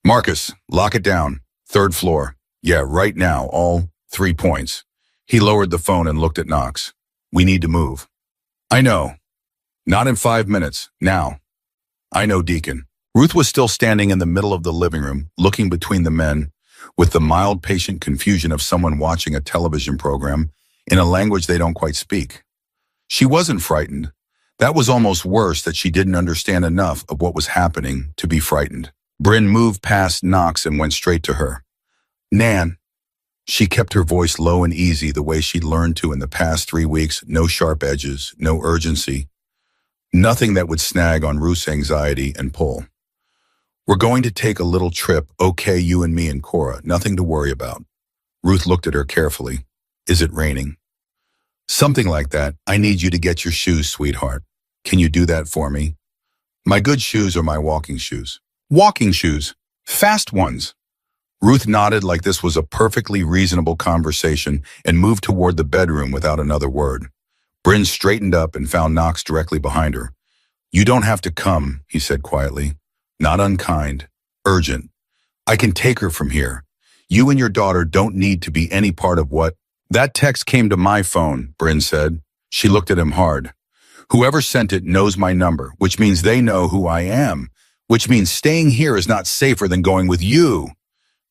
Marcus, lock it down. 3rd floor. Yeah, right now, all 3 points. He lowered the phone and looked at Knox. We need to move. I know. Not in 5 minutes. Now. I know, Deacon. Ruth was still standing in the middle of the living room, looking between the men, with the mild, patient confusion of someone watching a television program in a language they don't quite speak. She wasn't frightened. That was almost worse, that she didn't understand enough of what was happening to be frightened. Bryn moved past Knox and went straight to her. Nan. She kept her voice low and easy the way she'd learned to in the past 3 weeks, no sharp edges, no urgency. Nothing that would snag on Ruth's anxiety and pull. We're going to take a little trip, okay, you and me and Cora, nothing to worry about. Ruth looked at her carefully. Is it raining? Something like that. I need you to get your shoes, sweetheart. Can you do that for me? My good shoes or my walking shoes? Walking shoes. Fast ones. Ruth nodded like this was a perfectly reasonable conversation and moved toward the bedroom without another word. Bryn straightened up and found Knox directly behind her. You don't have to come, he said quietly. Not unkind. Urgent. I can take her from here. You and your daughter don't need to be any part of what... That text came to my phone, Bryn said. She looked at him hard. Whoever sent it knows my number, which means they know who I am, which means staying here is not safer than going with you.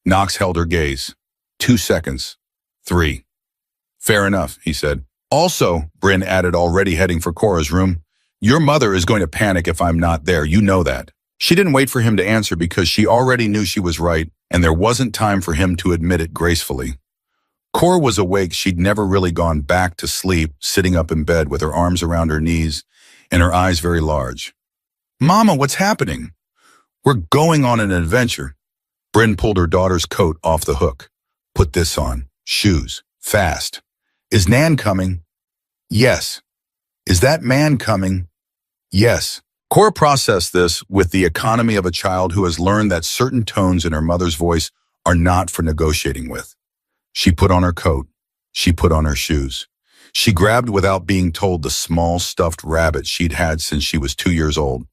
Knox held her gaze. 2 seconds. 3. Fair enough, he said. Also, Bryn added, already heading for Cora's room, your mother is going to panic if I'm not there, you know that. She didn't wait for him to answer because she already knew she was right, and there wasn't time for him to admit it gracefully. Cora was awake. She'd never really gone back to sleep, sitting up in bed with her arms around her knees and her eyes very large. Mama, what's happening? We're going on an adventure. Bryn pulled her daughter's coat off the hook. Put this on. Shoes. Fast. Is Nan coming? Yes. Is that man coming? Yes. Cora processed this with the economy of a child who has learned that certain tones in her mother's voice are not for negotiating with. She put on her coat. She put on her shoes. She grabbed without being told the small stuffed rabbit she'd had since she was 2 years old.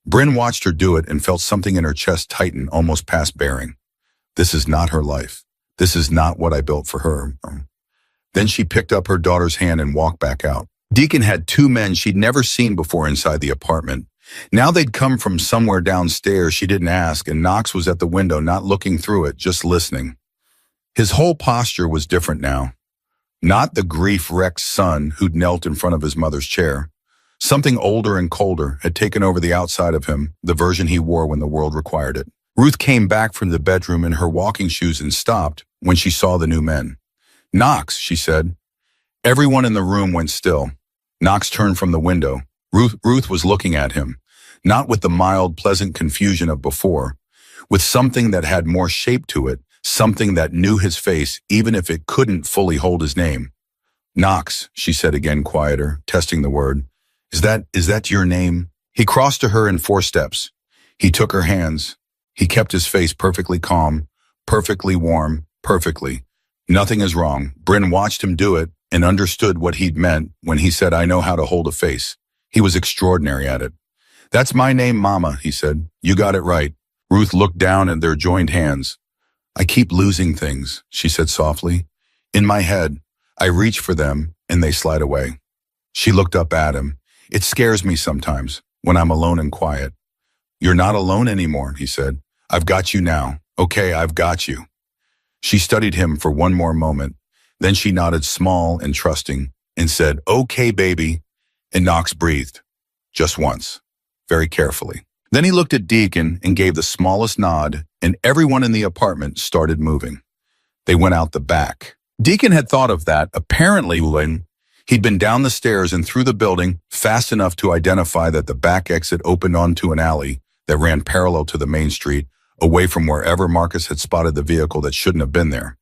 Bryn watched her do it and felt something in her chest tighten almost past bearing. This is not her life. This is not what I built for her. Then she picked up her daughter's hand and walked back out. Deacon had 2 men she'd never seen before inside the apartment. Now they'd come from somewhere downstairs she didn't ask, and Knox was at the window not looking through it, just listening. His whole posture was different now. Not the grief-wrecked son who'd knelt in front of his mother's chair. Something older and colder had taken over the outside of him, the version he wore when the world required it. Ruth came back from the bedroom in her walking shoes and stopped when she saw the new men. Knox, she said. Everyone in the room went still. Knox turned from the window. Ruth was looking at him, not with the mild, pleasant confusion of before, with something that had more shape to it, something that knew his face even if it couldn't fully hold his name. Knox, she said again, quieter, testing the word. Is that your name? He crossed to her in 4 steps. He took her hands. He kept his face perfectly calm, perfectly warm, perfectly. Nothing is wrong. Bryn watched him do it and understood what he'd meant when he said, I know how to hold a face. He was extraordinary at it. That's my name, Mama, he said. You got it right. Ruth looked down at their joined hands. I keep losing things, she said softly. In my head, I reach for them and they slide away. She looked up at him. It scares me sometimes when I'm alone and quiet. You're not alone anymore, he said. I've got you now. Okay, I've got you. She studied him for one more moment. Then she nodded small and trusting and said, okay, baby. And Knox breathed. Just once. Very carefully. Then he looked at Deacon and gave the smallest nod, and everyone in the apartment started moving. They went out the back. Deacon had thought of that, apparently, when he'd been down the stairs and through the building fast enough to identify that the back exit opened onto an alley that ran parallel to the main street, away from wherever Marcus had spotted the vehicle that shouldn't have been there.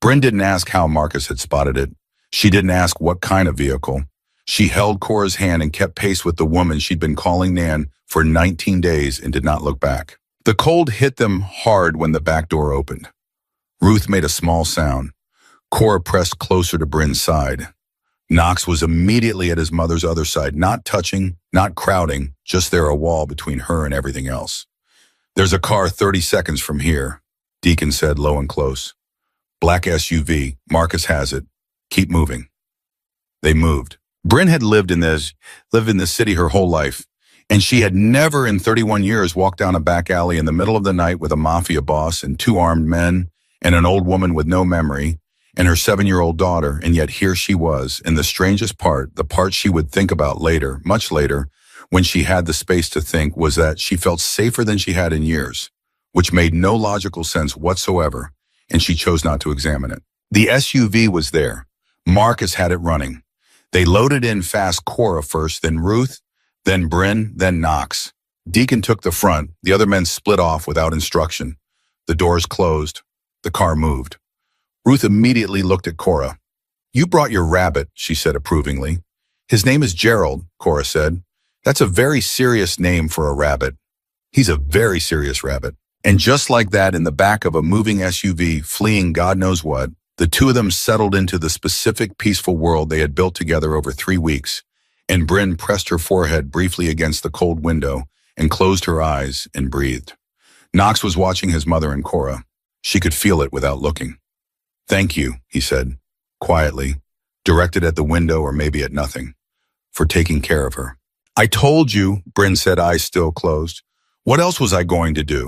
Bryn didn't ask how Marcus had spotted it. She didn't ask what kind of vehicle. She held Cora's hand and kept pace with the woman she'd been calling Nan for 19 days and did not look back. The cold hit them hard when the back door opened. Ruth made a small sound. Cora pressed closer to Bryn's side. Knox was immediately at his mother's other side, not touching, not crowding, just there a wall between her and everything else. There's a car 30 seconds from here, Deacon said low and close. Black SUV, Marcus has it. Keep moving. They moved. Bryn had lived in this city her whole life, and she had never in 31 years walked down a back alley in the middle of the night with a mafia boss and 2 armed men and an old woman with no memory and her 7-year-old daughter, and yet here she was, and the strangest part, the part she would think about later, much later, when she had the space to think, was that she felt safer than she had in years, which made no logical sense whatsoever, and she chose not to examine it. The SUV was there. Marcus had it running. They loaded in fast Cora first, then Ruth, then Bryn, then Knox. Deacon took the front. The other men split off without instruction. The doors closed. The car moved. Ruth immediately looked at Cora. You brought your rabbit, she said approvingly. His name is Gerald, Cora said. That's a very serious name for a rabbit. He's a very serious rabbit. And just like that, in the back of a moving SUV, fleeing God knows what, the 2 of them settled into the specific peaceful world they had built together over 3 weeks, and Bryn pressed her forehead briefly against the cold window and closed her eyes and breathed. Knox was watching his mother and Cora. She could feel it without looking. Thank you, he said, quietly, directed at the window or maybe at nothing, for taking care of her. I told you, Bryn said, eyes still closed. What else was I going to do?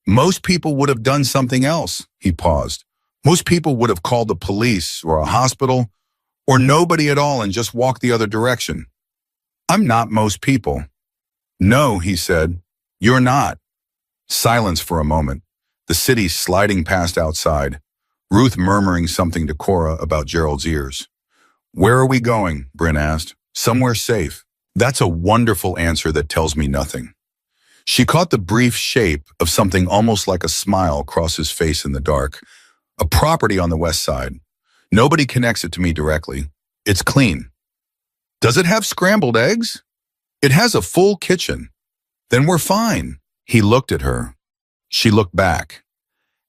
Most people would have done something else, he paused. Most people would have called the police or a hospital or nobody at all and just walked the other direction. I'm not most people. No, he said, you're not. Silence for a moment, the city sliding past outside, Ruth murmuring something to Cora about Gerald's ears. Where are we going? Bryn asked. Somewhere safe. That's a wonderful answer that tells me nothing. She caught the brief shape of something almost like a smile cross his face in the dark. A property on the west side. Nobody connects it to me directly. It's clean. Does it have scrambled eggs? It has a full kitchen. Then we're fine. He looked at her. She looked back.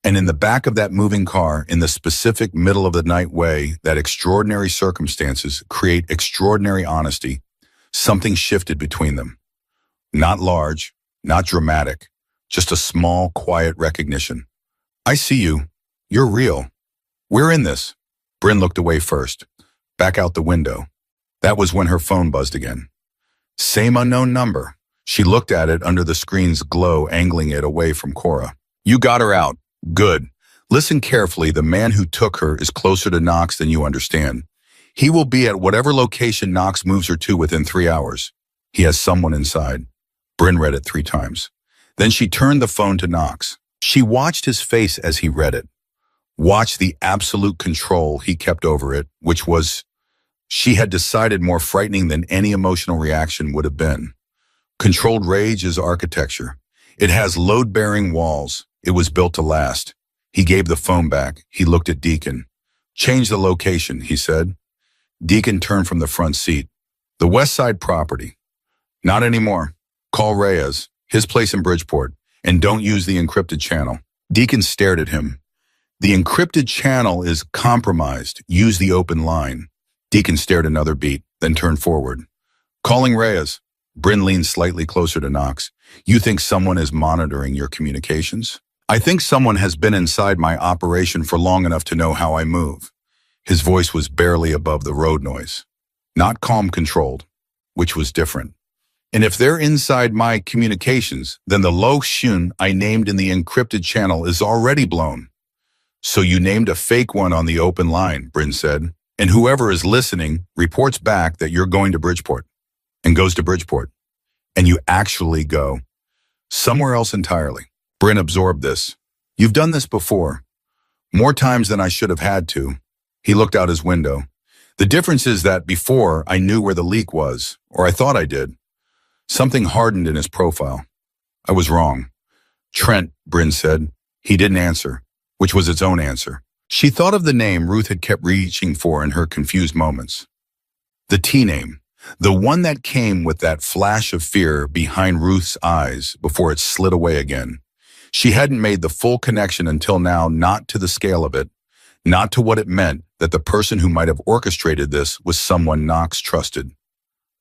And in the back of that moving car, in the specific middle of the night way that extraordinary circumstances create extraordinary honesty, something shifted between them. Not large, not dramatic, just a small, quiet recognition. I see you. You're real. We're in this. Bryn looked away first, back out the window. That was when her phone buzzed again. Same unknown number. She looked at it under the screen's glow, angling it away from Cora. You got her out. Good. Listen carefully. The man who took her is closer to Knox than you understand. He will be at whatever location Knox moves her to within 3 hours. He has someone inside. Bryn read it 3 times. Then she turned the phone to Knox. She watched his face as he read it. Watched the absolute control he kept over it, which was, she had decided, more frightening than any emotional reaction would have been. Controlled rage is architecture. It has load-bearing walls. It was built to last. He gave the phone back. He looked at Deacon. Change the location, he said. Deacon turned from the front seat. The west side property. Not anymore. Call Reyes, his place in Bridgeport, and don't use the encrypted channel. Deacon stared at him. The encrypted channel is compromised. Use the open line. Deacon stared another beat, then turned forward. Calling Reyes. Bryn leaned slightly closer to Knox. You think someone is monitoring your communications? I think someone has been inside my operation for long enough to know how I move. His voice was barely above the road noise. Not calm controlled, which was different. And if they're inside my communications, then the low shun I named in the encrypted channel is already blown. So you named a fake one on the open line, Bryn said, and whoever is listening reports back that you're going to Bridgeport. And goes to Bridgeport. And you actually go somewhere else entirely. Bryn absorbed this. You've done this before. More times than I should have had to. He looked out his window. The difference is that before I knew where the leak was, or I thought I did. Something hardened in his profile. I was wrong. Trent, Bryn said. He didn't answer, which was its own answer. She thought of the name Ruth had kept reaching for in her confused moments. The T name. The one that came with that flash of fear behind Ruth's eyes before it slid away again. She hadn't made the full connection until now, not to the scale of it, not to what it meant that the person who might have orchestrated this was someone Knox trusted.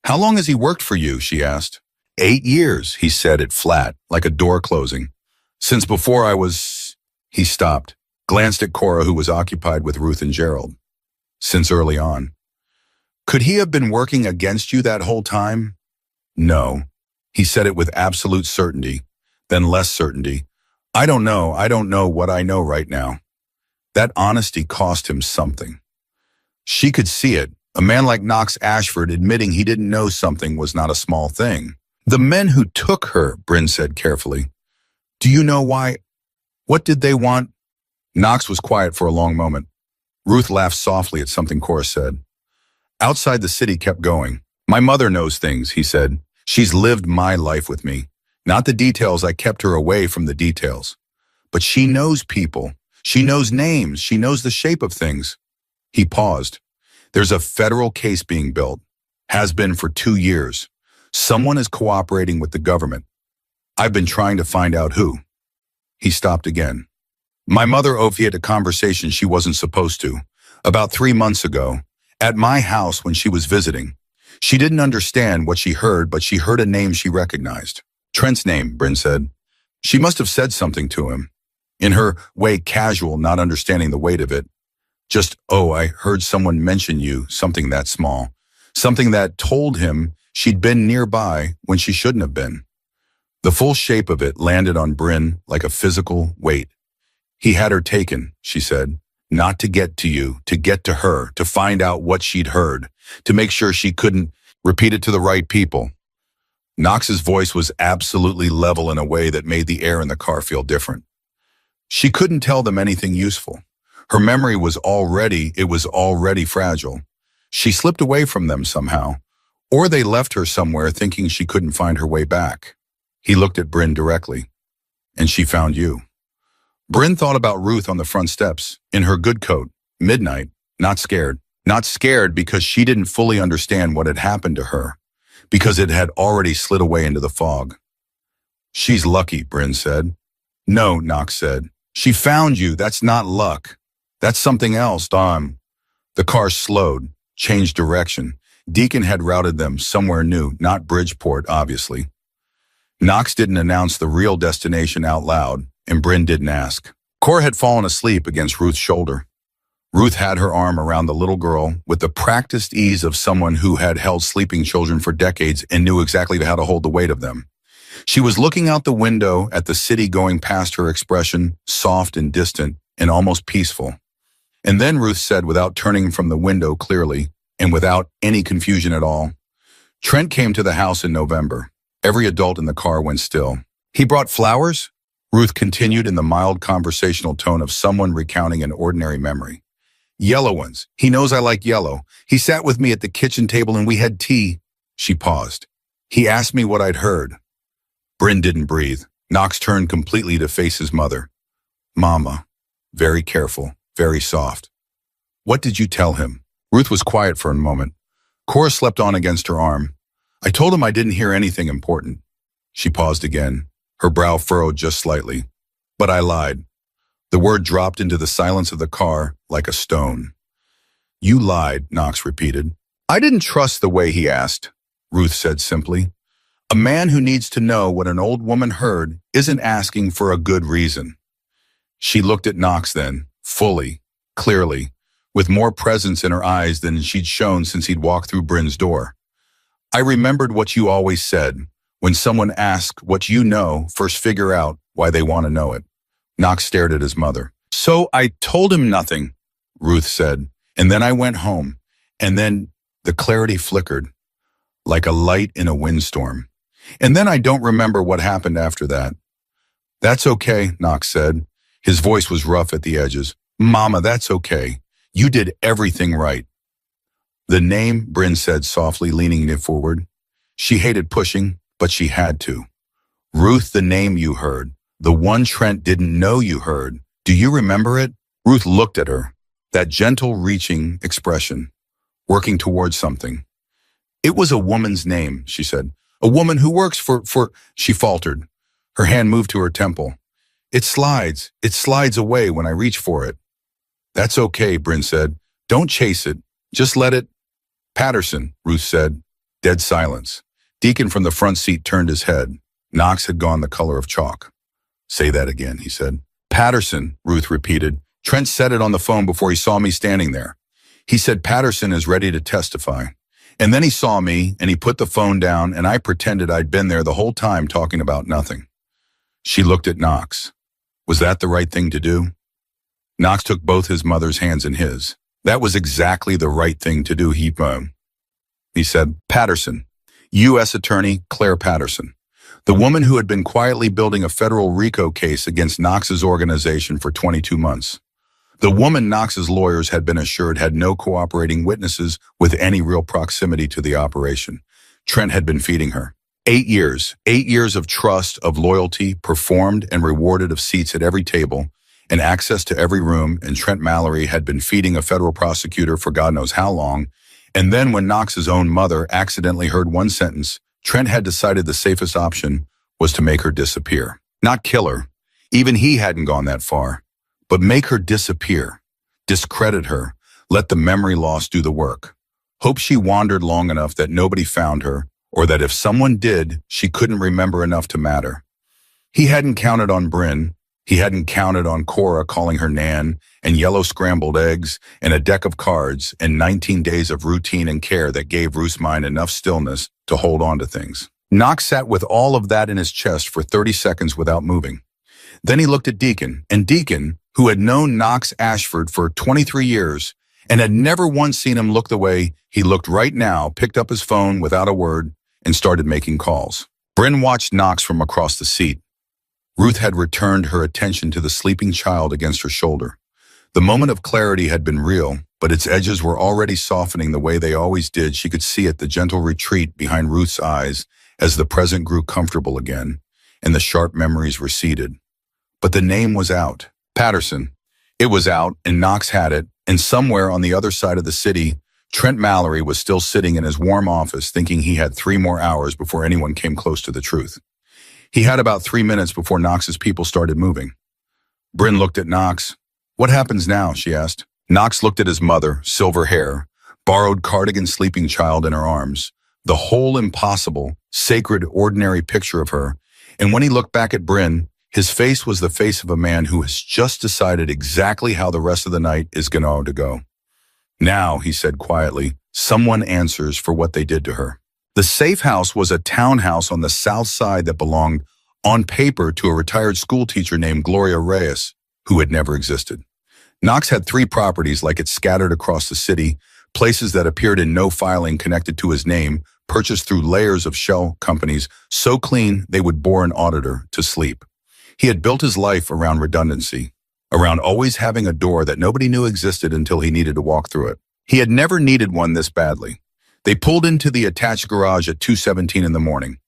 How long has he worked for you? She asked. 8 years, he said it flat, like a door closing. Since before I was... He stopped, glanced at Cora, who was occupied with Ruth and Gerald. Since early on. Could he have been working against you that whole time? No. He said it with absolute certainty, then less certainty. I don't know what I know right now. That honesty cost him something. She could see it. A man like Knox Ashford admitting he didn't know something was not a small thing. The men who took her, Bryn said carefully. Do you know why? What did they want? Knox was quiet for a long moment. Ruth laughed softly at something Cora said. Outside the city kept going. My mother knows things, he said. She's lived my life with me. Not the details, I kept her away from the details. But she knows people. She knows names. She knows the shape of things. He paused. There's a federal case being built. Has been for 2 years. Someone is cooperating with the government. I've been trying to find out who. He stopped again. My mother overheard a conversation she wasn't supposed to. About 3 months ago. At my house when she was visiting. She didn't understand what she heard, but she heard a name she recognized. Trent's name, Bryn said. She must have said something to him. In her way, casual, not understanding the weight of it. Just, oh, I heard someone mention you, something that small. Something that told him she'd been nearby when she shouldn't have been. The full shape of it landed on Bryn like a physical weight. He had her taken, she said, not to get to you, to get to her, to find out what she'd heard, to make sure she couldn't repeat it to the right people. Knox's voice was absolutely level in a way that made the air in the car feel different. She couldn't tell them anything useful. Her memory was already fragile. She slipped away from them somehow, or they left her somewhere thinking she couldn't find her way back. He looked at Bryn directly. And she found you. Bryn thought about Ruth on the front steps, in her good coat, midnight, not scared. Not scared because she didn't fully understand what had happened to her, because it had already slid away into the fog. She's lucky, Bryn said. No, Knox said. She found you, that's not luck. That's something else, Dom. The car slowed, changed direction. Deacon had routed them somewhere new, not Bridgeport, obviously. Knox didn't announce the real destination out loud, and Bryn didn't ask. Cora had fallen asleep against Ruth's shoulder. Ruth had her arm around the little girl with the practiced ease of someone who had held sleeping children for decades and knew exactly how to hold the weight of them. She was looking out the window at the city going past her, expression soft and distant and almost peaceful. And then Ruth said, without turning from the window clearly and without any confusion at all, Trent came to the house in November. Every adult in the car went still. He brought flowers? Ruth continued in the mild conversational tone of someone recounting an ordinary memory. Yellow ones. He knows I like yellow. He sat with me at the kitchen table and we had tea. She paused. He asked me what I'd heard. Bryn didn't breathe. Knox turned completely to face his mother. Mama. Very careful, very soft. What did you tell him? Ruth was quiet for a moment. Cora slept on against her arm. I told him I didn't hear anything important. She paused again, her brow furrowed just slightly. But I lied. The word dropped into the silence of the car like a stone. You lied, Knox repeated. I didn't trust the way he asked, Ruth said simply. A man who needs to know what an old woman heard isn't asking for a good reason. She looked at Knox then, fully, clearly, with more presence in her eyes than she'd shown since he'd walked through Bryn's door. I remembered what you always said. When someone asks what you know, first figure out why they want to know it. Knox stared at his mother. So I told him nothing, Ruth said, and then I went home, and then the clarity flickered, like a light in a windstorm. And then I don't remember what happened after that. That's okay, Knox said. His voice was rough at the edges. Mama, that's okay. You did everything right. The name, Bryn said softly, leaning forward. She hated pushing, but she had to. Ruth, the name you heard. The one Trent didn't know you heard. Do you remember it? Ruth looked at her, that gentle, reaching expression, working towards something. It was a woman's name, she said. A woman who works for, she faltered. Her hand moved to her temple. It slides away when I reach for it. That's okay, Bryn said. Don't chase it. Just let it. Patterson, Ruth said. Dead silence. Deacon from the front seat turned his head. Knox had gone the color of chalk. Say that again, he said. Patterson, Ruth repeated. Trent said it on the phone before he saw me standing there. He said Patterson is ready to testify. And then he saw me, and he put the phone down, and I pretended I'd been there the whole time talking about nothing. She looked at Knox. Was that the right thing to do? Knox took both his mother's hands in his. That was exactly the right thing to do, he said. Patterson, U.S. Attorney Claire Patterson, the woman who had been quietly building a federal RICO case against Knox's organization for 22 months. The woman Knox's lawyers had been assured had no cooperating witnesses with any real proximity to the operation. Trent had been feeding her. 8 years of trust, of loyalty, performed and rewarded, of seats at every table and access to every room, and Trent Mallory had been feeding a federal prosecutor for God knows how long. And then when Knox's own mother accidentally heard one sentence, Trent had decided the safest option was to make her disappear. Not kill her. Even he hadn't gone that far. But make her disappear. Discredit her. Let the memory loss do the work. Hope she wandered long enough that nobody found her, or that if someone did, she couldn't remember enough to matter. He hadn't counted on Bryn, He hadn't counted on Cora calling her Nan and yellow scrambled eggs and a deck of cards and 19 days of routine and care that gave Ruth's mind enough stillness to hold on to things. Knox sat with all of that in his chest for 30 seconds without moving. Then he looked at Deacon, and Deacon, who had known Knox Ashford for 23 years and had never once seen him look the way he looked right now, picked up his phone without a word and started making calls. Bryn watched Knox from across the seat. Ruth had returned her attention to the sleeping child against her shoulder. The moment of clarity had been real, but its edges were already softening the way they always did. She could see it, the gentle retreat behind Ruth's eyes as the present grew comfortable again, and the sharp memories receded. But the name was out. Patterson. It was out, and Knox had it, and somewhere on the other side of the city, Trent Mallory was still sitting in his warm office thinking he had 3 more hours before anyone came close to the truth. He had about 3 minutes before Knox's people started moving. Bryn looked at Knox. "What happens now?" she asked. Knox looked at his mother, silver hair, borrowed cardigan sleeping child in her arms, the whole impossible, sacred, ordinary picture of her, and when he looked back at Bryn, his face was the face of a man who has just decided exactly how the rest of the night is going to go. "Now," he said quietly, "someone answers for what they did to her." The safe house was a townhouse on the south side that belonged, on paper, to a retired schoolteacher named Gloria Reyes, who had never existed. Knox had 3 properties like it scattered across the city, places that appeared in no filing connected to his name, purchased through layers of shell companies so clean they would bore an auditor to sleep. He had built his life around redundancy, around always having a door that nobody knew existed until he needed to walk through it. He had never needed one this badly. They pulled into the attached garage at 2:17 in the morning.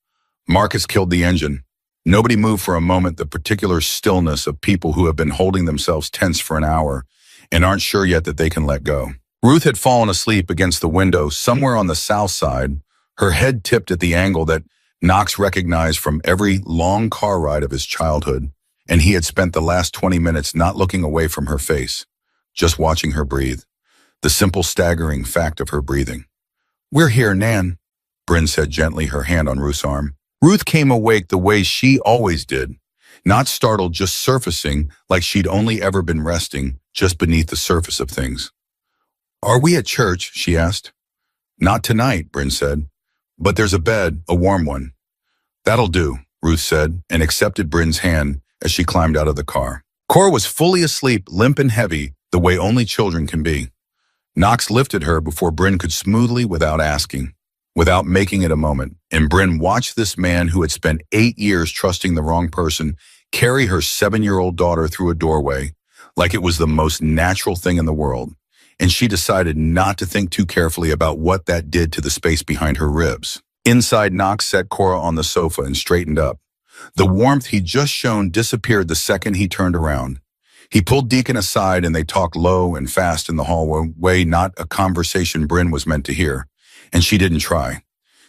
Marcus killed the engine. Nobody moved for a moment, the particular stillness of people who have been holding themselves tense for an hour and aren't sure yet that they can let go. Ruth had fallen asleep against the window somewhere on the south side, her head tipped at the angle that Knox recognized from every long car ride of his childhood, and he had spent the last 20 minutes not looking away from her face, just watching her breathe, the simple staggering fact of her breathing. "We're here, Nan," Bryn said gently, her hand on Ruth's arm. Ruth came awake the way she always did, not startled, just surfacing like she'd only ever been resting just beneath the surface of things. "Are we at church?" she asked. "Not tonight," Bryn said, "but there's a bed, a warm one." "That'll do," Ruth said, and accepted Bryn's hand as she climbed out of the car. Cora was fully asleep, limp and heavy, the way only children can be. Knox lifted her before Bryn could smoothly, without asking, without making it a moment, and Bryn watched this man who had spent 8 years trusting the wrong person carry her 7-year-old daughter through a doorway like it was the most natural thing in the world, and she decided not to think too carefully about what that did to the space behind her ribs. Inside, Knox set Cora on the sofa and straightened up. The warmth he'd just shown disappeared the second he turned around. He pulled Deacon aside and they talked low and fast in the hallway, not a conversation Bryn was meant to hear, and she didn't try.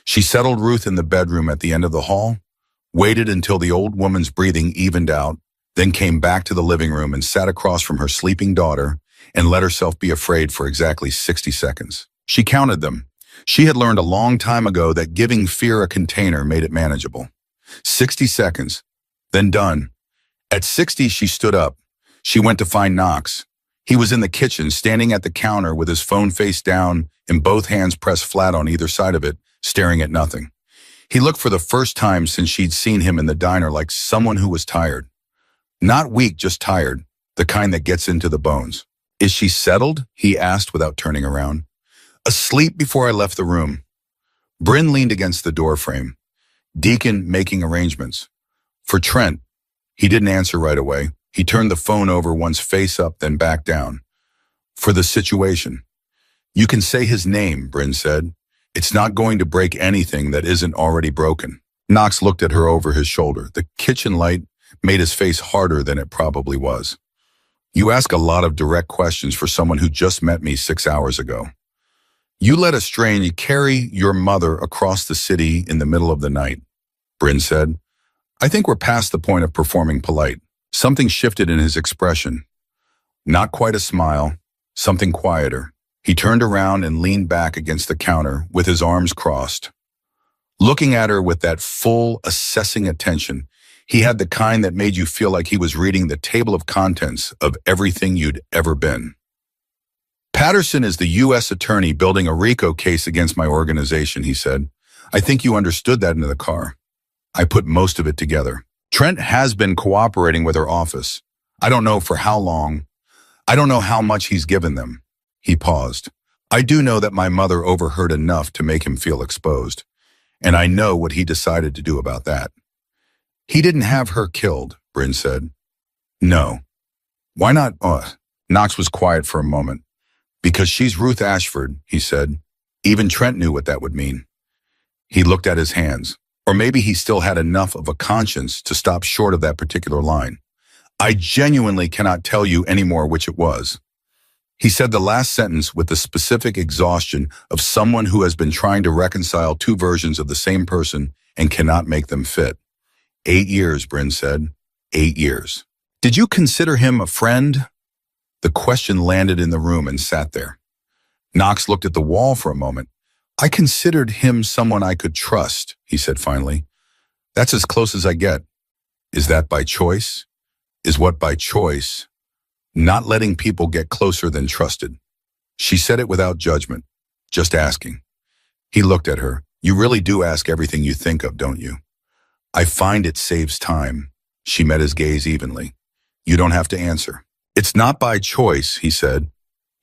She settled Ruth in the bedroom at the end of the hall, waited until the old woman's breathing evened out, then came back to the living room and sat across from her sleeping daughter and let herself be afraid for exactly 60 seconds. She counted them. She had learned a long time ago that giving fear a container made it manageable. 60 seconds, then done. At 60, she stood up. She went to find Knox. He was in the kitchen, standing at the counter with his phone face down and both hands pressed flat on either side of it, staring at nothing. He looked for the first time since she'd seen him in the diner like someone who was tired. Not weak, just tired, the kind that gets into the bones. "Is she settled?" he asked without turning around. "Asleep before I left the room." Bryn leaned against the doorframe. Deacon making arrangements. For Trent. He didn't answer right away. He turned the phone over once face up, then back down. "For the situation." "You can say his name," Bryn said. "It's not going to break anything that isn't already broken." Knox looked at her over his shoulder. The kitchen light made his face harder than it probably was. "You ask a lot of direct questions for someone who just met me 6 hours ago. You let a stranger carry your mother across the city in the middle of the night," Bryn said. "I think we're past the point of performing polite." Something shifted in his expression. Not quite a smile, something quieter. He turned around and leaned back against the counter with his arms crossed. Looking at her with that full, assessing attention, He had the kind that made you feel like he was reading the table of contents of everything you'd ever been. Patterson is the U.S. attorney building a RICO case against my organization, he said. I think you understood that in the car. I put most of it together. Trent has been cooperating with her office. I don't know for how long. I don't know how much he's given them. He paused. I do know that my mother overheard enough to make him feel exposed. And I know what he decided to do about that. He didn't have her killed, Bryn said. No. Why not? Knox was quiet for a moment. Because she's Ruth Ashford, he said. Even Trent knew what that would mean. He looked at his hands. Or maybe he still had enough of a conscience to stop short of that particular line. I genuinely cannot tell you anymore which it was. He said the last sentence with the specific exhaustion of someone who has been trying to reconcile two versions of the same person and cannot make them fit. 8 years, Bryn said. 8 years. Did you consider him a friend? The question landed in the room and sat there. Knox looked at the wall for a moment. I considered him someone I could trust, he said finally. That's as close as I get. Is that by choice? Is what by choice? Not letting people get closer than trusted. She said it without judgment, just asking. He looked at her. You really do ask everything you think of, don't you? I find it saves time. She met his gaze evenly. You don't have to answer. It's not by choice, he said.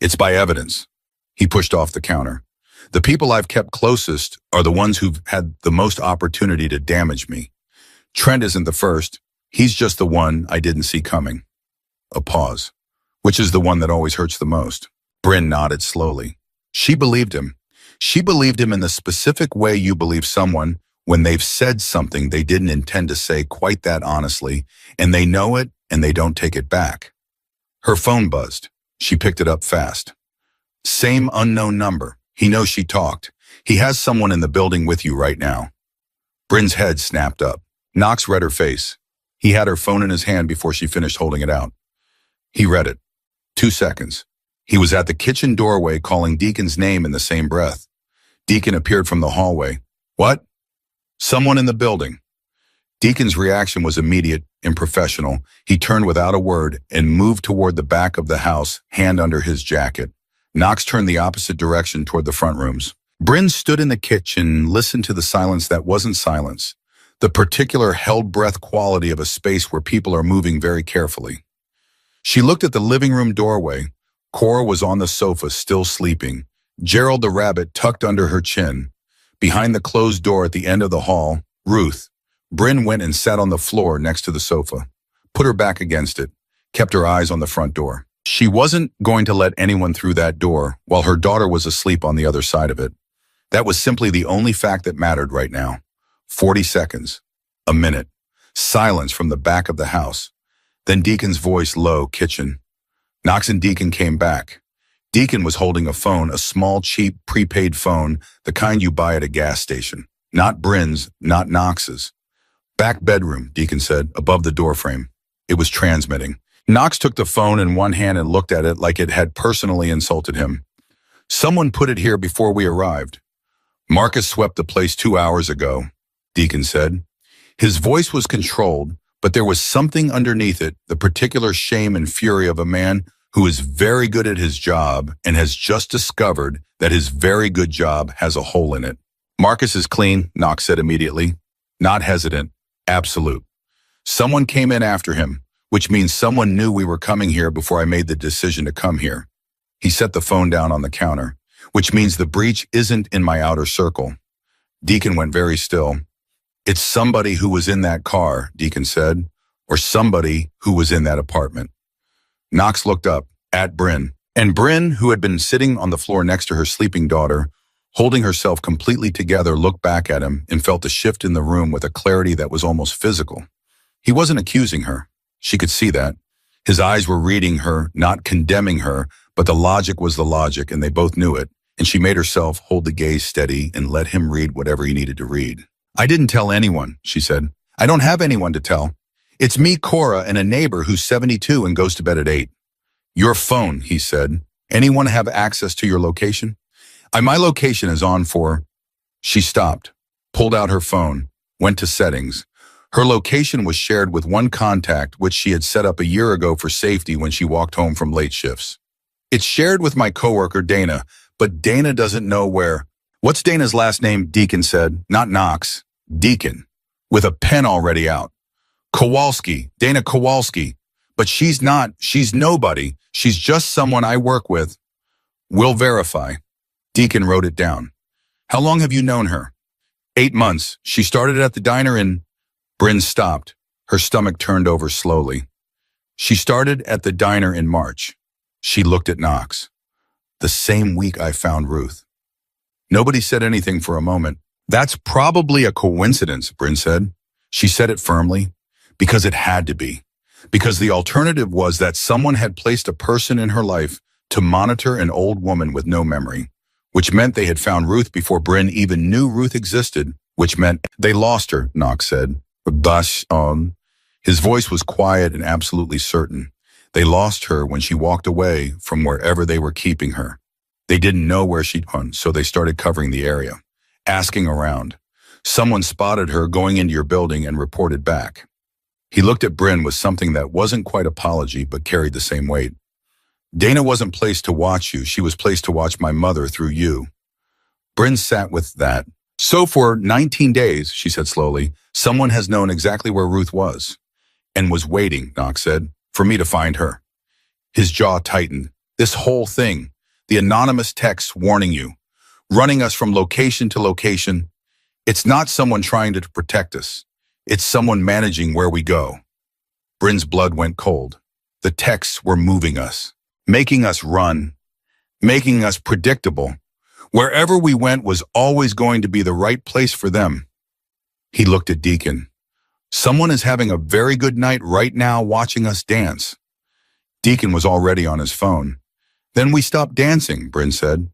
It's by evidence. He pushed off the counter. The people I've kept closest are the ones who've had the most opportunity to damage me. Trent isn't the first. He's just the one I didn't see coming. A pause. Which is the one that always hurts the most? Bryn nodded slowly. She believed him. She believed him in the specific way you believe someone when they've said something they didn't intend to say quite that honestly, and they know it and they don't take it back. Her phone buzzed. She picked it up fast. Same unknown number. He knows she talked. He has someone in the building with you right now. Bryn's head snapped up. Knox read her face. He had her phone in his hand before she finished holding it out. He read it. 2 seconds. He was at the kitchen doorway calling Deacon's name in the same breath. Deacon appeared from the hallway. What? Someone in the building. Deacon's reaction was immediate and professional. He turned without a word and moved toward the back of the house, hand under his jacket. Knox turned the opposite direction toward the front rooms. Bryn stood in the kitchen, listened to the silence that wasn't silence, the particular held-breath quality of a space where people are moving very carefully. She looked at the living room doorway. Cora was on the sofa, still sleeping. Gerald the rabbit tucked under her chin. Behind the closed door at the end of the hall, Ruth. Bryn went and sat on the floor next to the sofa, put her back against it, kept her eyes on the front door. She wasn't going to let anyone through that door while her daughter was asleep on the other side of it. That was simply the only fact that mattered right now. 40 seconds. A minute. Silence from the back of the house. Then Deacon's voice low, kitchen. Knox and Deacon came back. Deacon was holding a phone, a small, cheap, prepaid phone, the kind you buy at a gas station. Not Bryn's, not Knox's. Back bedroom, Deacon said, above the doorframe. It was transmitting. Knox took the phone in one hand and looked at it like it had personally insulted him. Someone put it here before we arrived. Marcus swept the place 2 hours ago, Deacon said. His voice was controlled, but there was something underneath it, the particular shame and fury of a man who is very good at his job and has just discovered that his very good job has a hole in it. Marcus is clean, Knox said immediately. Not hesitant, absolute. Someone came in after him, which means someone knew we were coming here before I made the decision to come here. He set the phone down on the counter, which means the breach isn't in my outer circle. Deacon went very still. It's somebody who was in that car, Deacon said, or somebody who was in that apartment. Knox looked up at Bryn, and Bryn, who had been sitting on the floor next to her sleeping daughter, holding herself completely together, looked back at him and felt a shift in the room with a clarity that was almost physical. He wasn't accusing her. She could see that. His eyes were reading her, not condemning her, but the logic was the logic, and they both knew it, and she made herself hold the gaze steady and let him read whatever he needed to read. I didn't tell anyone, she said. I don't have anyone to tell. It's me, Cora, and a neighbor who's 72 and goes to bed at 8. Your phone, he said. Anyone have access to your location? My location is on for... She stopped, pulled out her phone, went to settings. Her location was shared with one contact, which she had set up a year ago for safety when she walked home from late shifts. It's shared with my coworker, Dana, but Dana doesn't know where. What's Dana's last name? Deacon said. Not Knox. Deacon. With a pen already out. Kowalski. Dana Kowalski. But she's not. She's nobody. She's just someone I work with. We'll verify. Deacon wrote it down. How long have you known her? 8 months. She started at the diner in... Bryn stopped. Her stomach turned over slowly. She started at the diner in March. She looked at Knox. The same week I found Ruth. Nobody said anything for a moment. That's probably a coincidence, Bryn said. She said it firmly. Because it had to be. Because the alternative was that someone had placed a person in her life to monitor an old woman with no memory, which meant they had found Ruth before Bryn even knew Ruth existed, which meant they lost her, Knox said. His voice was quiet and absolutely certain. They lost her when she walked away from wherever they were keeping her. They didn't know where she'd gone, so they started covering the area, asking around. Someone spotted her going into your building and reported back. He looked at Bryn with something that wasn't quite apology but carried the same weight. Dana wasn't placed to watch you. She was placed to watch my mother through you. Bryn sat with that. So for 19 days, she said slowly, someone has known exactly where Ruth was. And was waiting, Knox said, for me to find her. His jaw tightened. This whole thing, the anonymous texts warning you, running us from location to location. It's not someone trying to protect us. It's someone managing where we go. Bryn's blood went cold. The texts were moving us, making us run, making us predictable. Wherever we went was always going to be the right place for them. He looked at Deacon. Someone is having a very good night right now watching us dance. Deacon was already on his phone. Then we stopped dancing, Bryn said.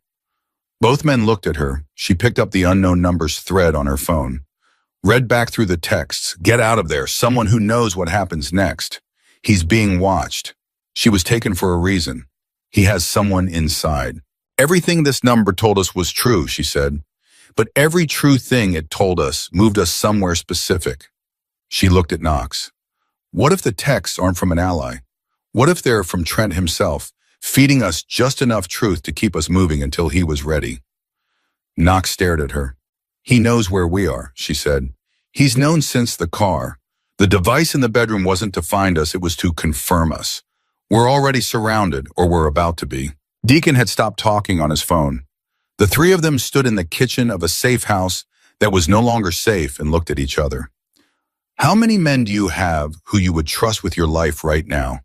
Both men looked at her. She picked up the unknown numbers thread on her phone. Read back through the texts. Get out of there. Someone who knows what happens next. He's being watched. She was taken for a reason. He has someone inside. Everything this number told us was true, she said. But every true thing it told us moved us somewhere specific. She looked at Knox. What if the texts aren't from an ally? What if they're from Trent himself, feeding us just enough truth to keep us moving until he was ready? Knox stared at her. He knows where we are, she said. He's known since the car. The device in the bedroom wasn't to find us, it was to confirm us. We're already surrounded, or we're about to be. Deacon had stopped talking on his phone. The three of them stood in the kitchen of a safe house that was no longer safe and looked at each other. How many men do you have who you would trust with your life right now?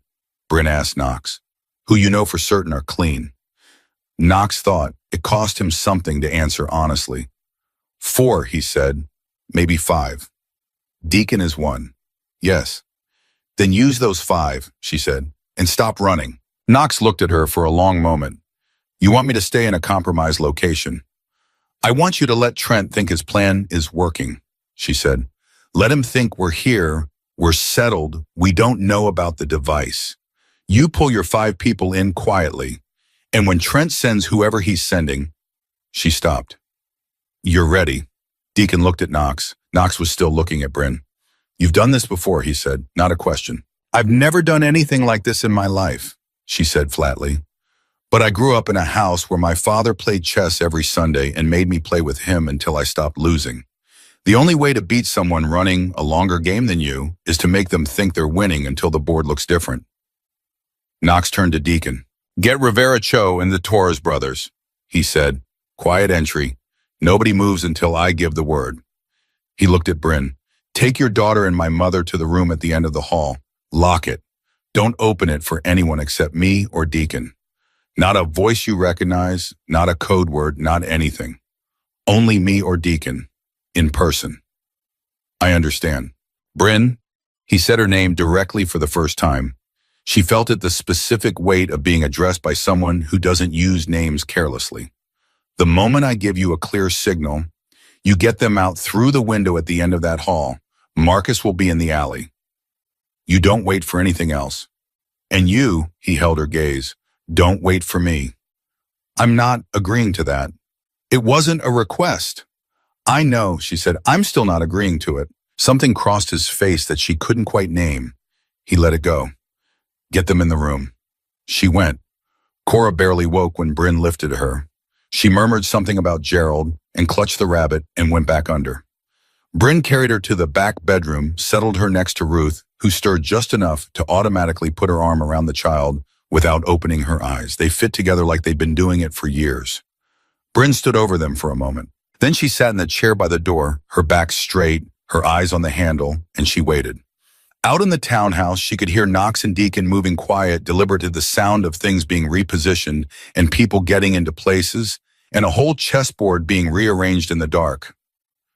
Bryn asked Knox. Who you know for certain are clean. Knox thought it cost him something to answer honestly. 4, he said. Maybe 5. Deacon is 1. Yes. Then use those 5, she said, and stop running. Knox looked at her for a long moment. You want me to stay in a compromised location? I want you to let Trent think his plan is working, she said. Let him think we're here, we're settled, we don't know about the device. You pull your 5 people in quietly, and when Trent sends whoever he's sending, she stopped. You're ready. Deacon looked at Knox. Knox was still looking at Bryn. You've done this before, he said, not a question. I've never done anything like this in my life, she said flatly. But I grew up in a house where my father played chess every Sunday and made me play with him until I stopped losing. The only way to beat someone running a longer game than you is to make them think they're winning until the board looks different. Knox turned to Deacon. Get Rivera Cho and the Torres brothers, he said. Quiet entry. Nobody moves until I give the word. He looked at Bryn. Take your daughter and my mother to the room at the end of the hall. Lock it. Don't open it for anyone except me or Deacon. Not a voice you recognize, not a code word, not anything. Only me or Deacon. In person. I understand. Bryn, he said her name directly for the first time. She felt it the specific weight of being addressed by someone who doesn't use names carelessly. The moment I give you a clear signal, you get them out through the window at the end of that hall. Marcus will be in the alley. You don't wait for anything else. And you, he held her gaze, don't wait for me. I'm not agreeing to that. It wasn't a request. I know, she said, I'm still not agreeing to it. Something crossed his face that she couldn't quite name. He let it go. Get them in the room. She went. Cora barely woke when Bryn lifted her. She murmured something about Gerald and clutched the rabbit and went back under. Bryn carried her to the back bedroom, settled her next to Ruth, who stirred just enough to automatically put her arm around the child without opening her eyes. They fit together like they'd been doing it for years. Bryn stood over them for a moment. Then she sat in the chair by the door, her back straight, her eyes on the handle, and she waited. Out in the townhouse, she could hear Knox and Deacon moving quiet, deliberate to the sound of things being repositioned and people getting into places, and a whole chessboard being rearranged in the dark.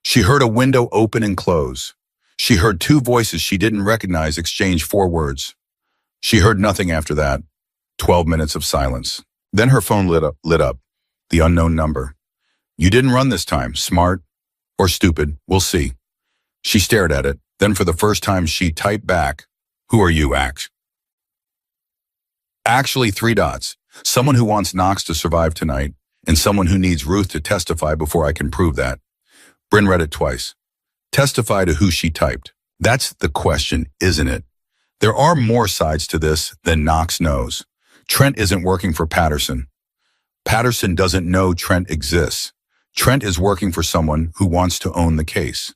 She heard a window open and close. She heard two voices she didn't recognize exchange 4 words. She heard nothing after that. 12 minutes of silence. Then her phone lit up. The unknown number. You didn't run this time, smart or stupid, we'll see. She stared at it. Then for the first time she typed back, who are you, Ax? Actually 3 dots. Someone who wants Knox to survive tonight, and someone who needs Ruth to testify before I can prove that. Bryn read it twice. Testify to who she typed. That's the question, isn't it? There are more sides to this than Knox knows. Trent isn't working for Patterson. Patterson doesn't know Trent exists. Trent is working for someone who wants to own the case.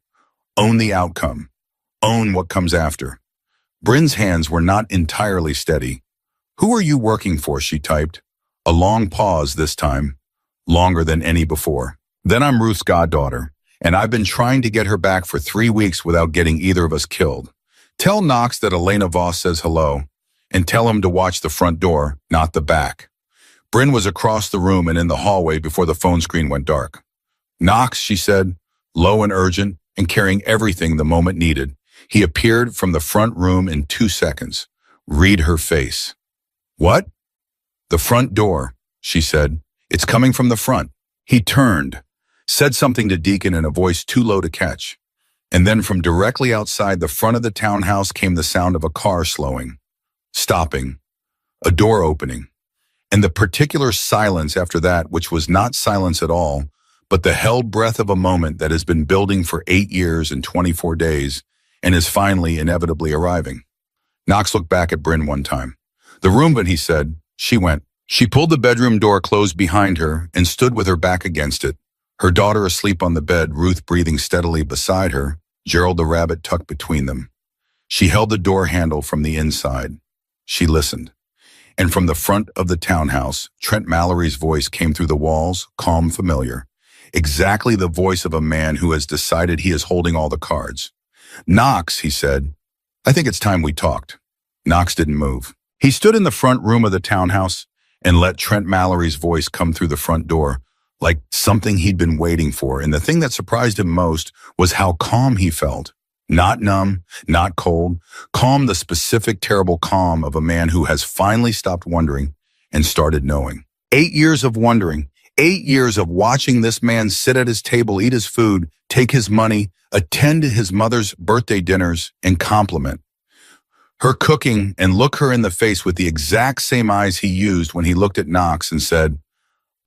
Own the outcome. Own what comes after. Bryn's hands were not entirely steady. Who are you working for, she typed. A long pause this time. Longer than any before. Then I'm Ruth's goddaughter, and I've been trying to get her back for 3 weeks without getting either of us killed. Tell Knox that Elena Voss says hello, and tell him to watch the front door, not the back. Bryn was across the room and in the hallway before the phone screen went dark. Knox, she said, low and urgent, and carrying everything the moment needed. He appeared from the front room in 2 seconds. Read her face. What? The front door, she said. It's coming from the front. He turned, said something to Deacon in a voice too low to catch. And then from directly outside the front of the townhouse came the sound of a car slowing, stopping, a door opening, and the particular silence after that, which was not silence at all, but the held breath of a moment that has been building for 8 years and 24 days and is finally inevitably arriving. Knox looked back at Bryn one time. The room, but he said, she went. She pulled the bedroom door closed behind her and stood with her back against it. Her daughter asleep on the bed, Ruth breathing steadily beside her, Gerald the rabbit tucked between them. She held the door handle from the inside. She listened. And from the front of the townhouse, Trent Mallory's voice came through the walls, calm, familiar. Exactly the voice of a man who has decided he is holding all the cards. Knox, he said, I think it's time we talked. Knox didn't move. He stood in the front room of the townhouse and let Trent Mallory's voice come through the front door, like something he'd been waiting for. And the thing that surprised him most was how calm he felt. Not numb, not cold. Calm, the specific, terrible calm of a man who has finally stopped wondering and started knowing. 8 years of wondering. 8 years of watching this man sit at his table, eat his food, take his money, attend to his mother's birthday dinners, and compliment her cooking and look her in the face with the exact same eyes he used when he looked at Knox and said,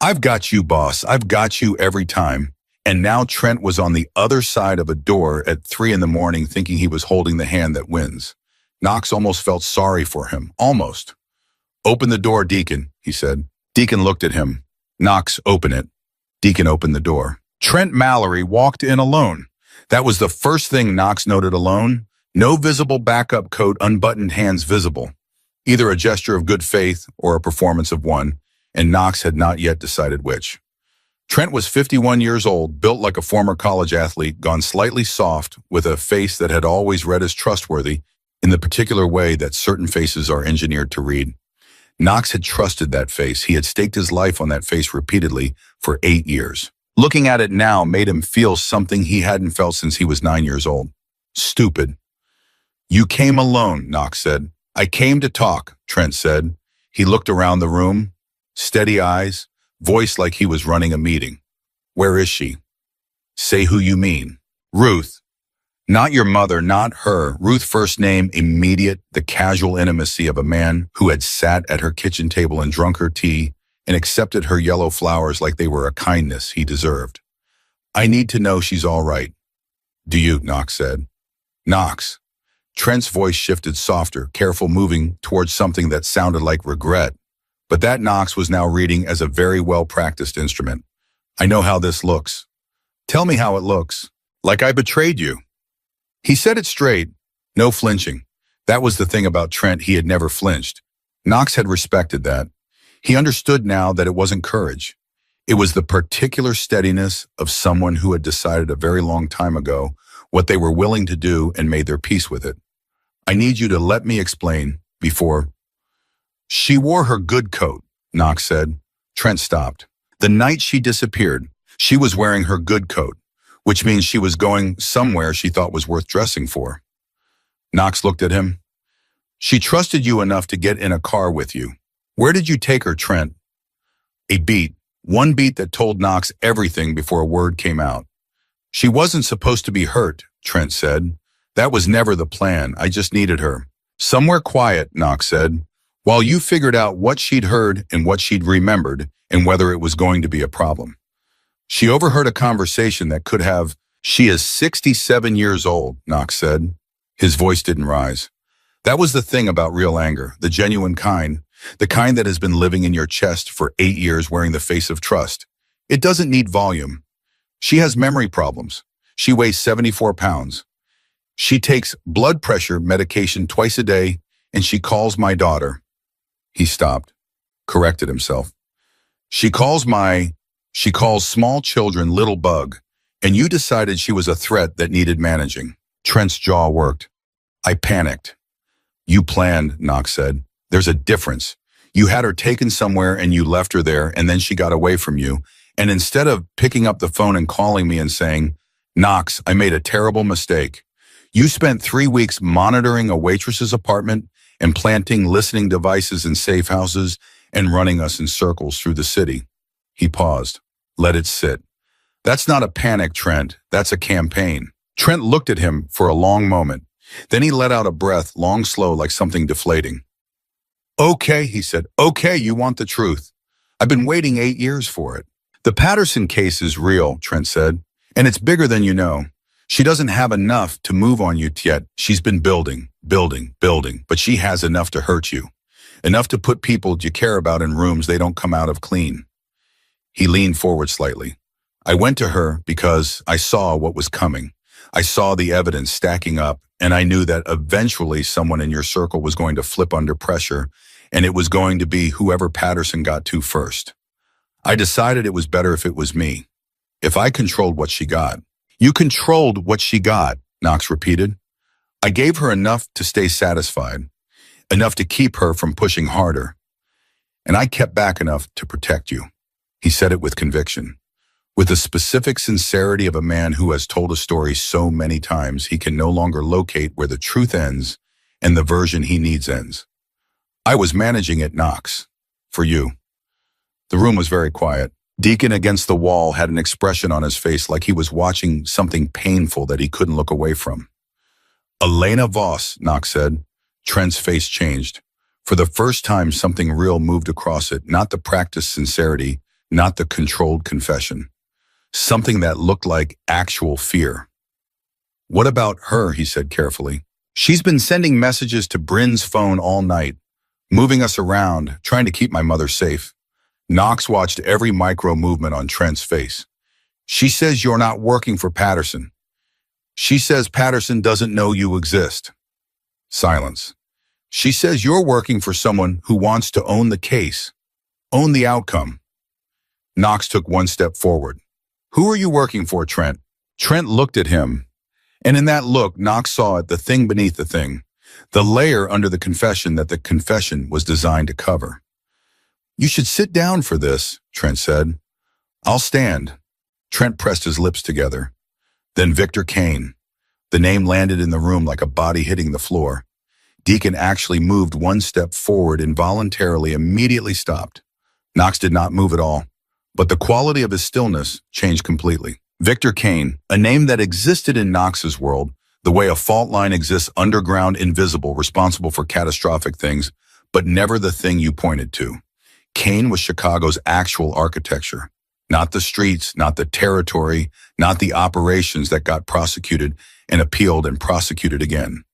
I've got you, boss. I've got you every time. And now Trent was on the other side of a door at 3 a.m. thinking he was holding the hand that wins. Knox almost felt sorry for him. Almost. Open the door, Deacon, he said. Deacon looked at him. Knox, open it. Deacon opened the door. Trent Mallory walked in alone. That was the first thing Knox noted alone. No visible backup coat, unbuttoned hands visible. Either a gesture of good faith or a performance of one, and Knox had not yet decided which. Trent was 51 years old, built like a former college athlete, gone slightly soft, with a face that had always read as trustworthy in the particular way that certain faces are engineered to read. Knox had trusted that face. He had staked his life on that face repeatedly for 8 years. Looking at it now made him feel something he hadn't felt since he was 9 years old. Stupid. You came alone, Knox said. I came to talk, Trent said. He looked around the room, steady eyes, voice like he was running a meeting. Where is she? Say who you mean. Ruth. Not your mother, not her. Ruth, first name, immediate, the casual intimacy of a man who had sat at her kitchen table and drunk her tea and accepted her yellow flowers like they were a kindness he deserved. I need to know she's all right. Do you, Knox said. Knox. Trent's voice shifted softer, careful, moving towards something that sounded like regret. But that Knox was now reading as a very well-practiced instrument. I know how this looks. Tell me how it looks. Like I betrayed you. He said it straight, no flinching. That was the thing about Trent, he had never flinched. Knox had respected that. He understood now that it wasn't courage. It was the particular steadiness of someone who had decided a very long time ago what they were willing to do and made their peace with it. I need you to let me explain before. She wore her good coat, Knox said. Trent stopped. The night she disappeared, she was wearing her good coat, which means she was going somewhere she thought was worth dressing for. Knox looked at him. She trusted you enough to get in a car with you. Where did you take her, Trent? A beat. One beat that told Knox everything before a word came out. She wasn't supposed to be hurt, Trent said. That was never the plan. I just needed her. Somewhere quiet, Knox said, while you figured out what she'd heard and what she'd remembered and whether it was going to be a problem. She overheard a conversation that could have. She is 67 years old, Knox said. His voice didn't rise. That was the thing about real anger, the genuine kind, the kind that has been living in your chest for 8 years wearing the face of trust. It doesn't need volume. She has memory problems. She weighs 74 pounds. She takes blood pressure medication twice a day, and she calls my daughter. He stopped, corrected himself. She calls small children little bug, and you decided she was a threat that needed managing. Trent's jaw worked. I panicked. You planned, Knox said. There's a difference. You had her taken somewhere and you left her there, and then she got away from you. And instead of picking up the phone and calling me and saying, Knox, I made a terrible mistake, you spent 3 weeks monitoring a waitress's apartment and planting listening devices in safe houses and running us in circles through the city. He paused. Let it sit. That's not a panic, Trent. That's a campaign. Trent looked at him for a long moment. Then he let out a breath, long, slow, like something deflating. Okay, he said. Okay, you want the truth. I've been waiting 8 years for it. The Patterson case is real, Trent said, and it's bigger than you know. She doesn't have enough to move on you yet. She's been building, but she has enough to hurt you. Enough to put people you care about in rooms they don't come out of clean. He leaned forward slightly. I went to her because I saw what was coming. I saw the evidence stacking up, and I knew that eventually someone in your circle was going to flip under pressure, and it was going to be whoever Patterson got to first. I decided it was better if it was me, if I controlled what she got. You controlled what she got, Knox repeated. I gave her enough to stay satisfied, enough to keep her from pushing harder, and I kept back enough to protect you. He said it with conviction, with the specific sincerity of a man who has told a story so many times he can no longer locate where the truth ends and the version he needs ends. I was managing it, Knox, for you. The room was very quiet. Deacon against the wall had an expression on his face like he was watching something painful that he couldn't look away from. Elena Voss, Knox said. Trent's face changed. For the first time, something real moved across it, not the practiced sincerity, not the controlled confession. Something that looked like actual fear. What about her, he said carefully. She's been sending messages to Bryn's phone all night, moving us around, trying to keep my mother safe. Knox watched every micro movement on Trent's face. She says you're not working for Patterson. She says Patterson doesn't know you exist. Silence. She says you're working for someone who wants to own the case, own the outcome. Knox took one step forward. Who are you working for, Trent? Trent looked at him, and in that look, Knox saw it, the thing beneath the thing, the layer under the confession that the confession was designed to cover. You should sit down for this, Trent said. I'll stand. Trent pressed his lips together. Then Victor Kane. The name landed in the room like a body hitting the floor. Deacon actually moved one step forward, involuntarily, immediately stopped. Knox did not move at all, but the quality of his stillness changed completely. Victor Kane, a name that existed in Knox's world, the way a fault line exists underground, invisible, responsible for catastrophic things, but never the thing you pointed to. Kane was Chicago's actual architecture, not the streets, not the territory, not the operations that got prosecuted. and appealed and prosecuted again.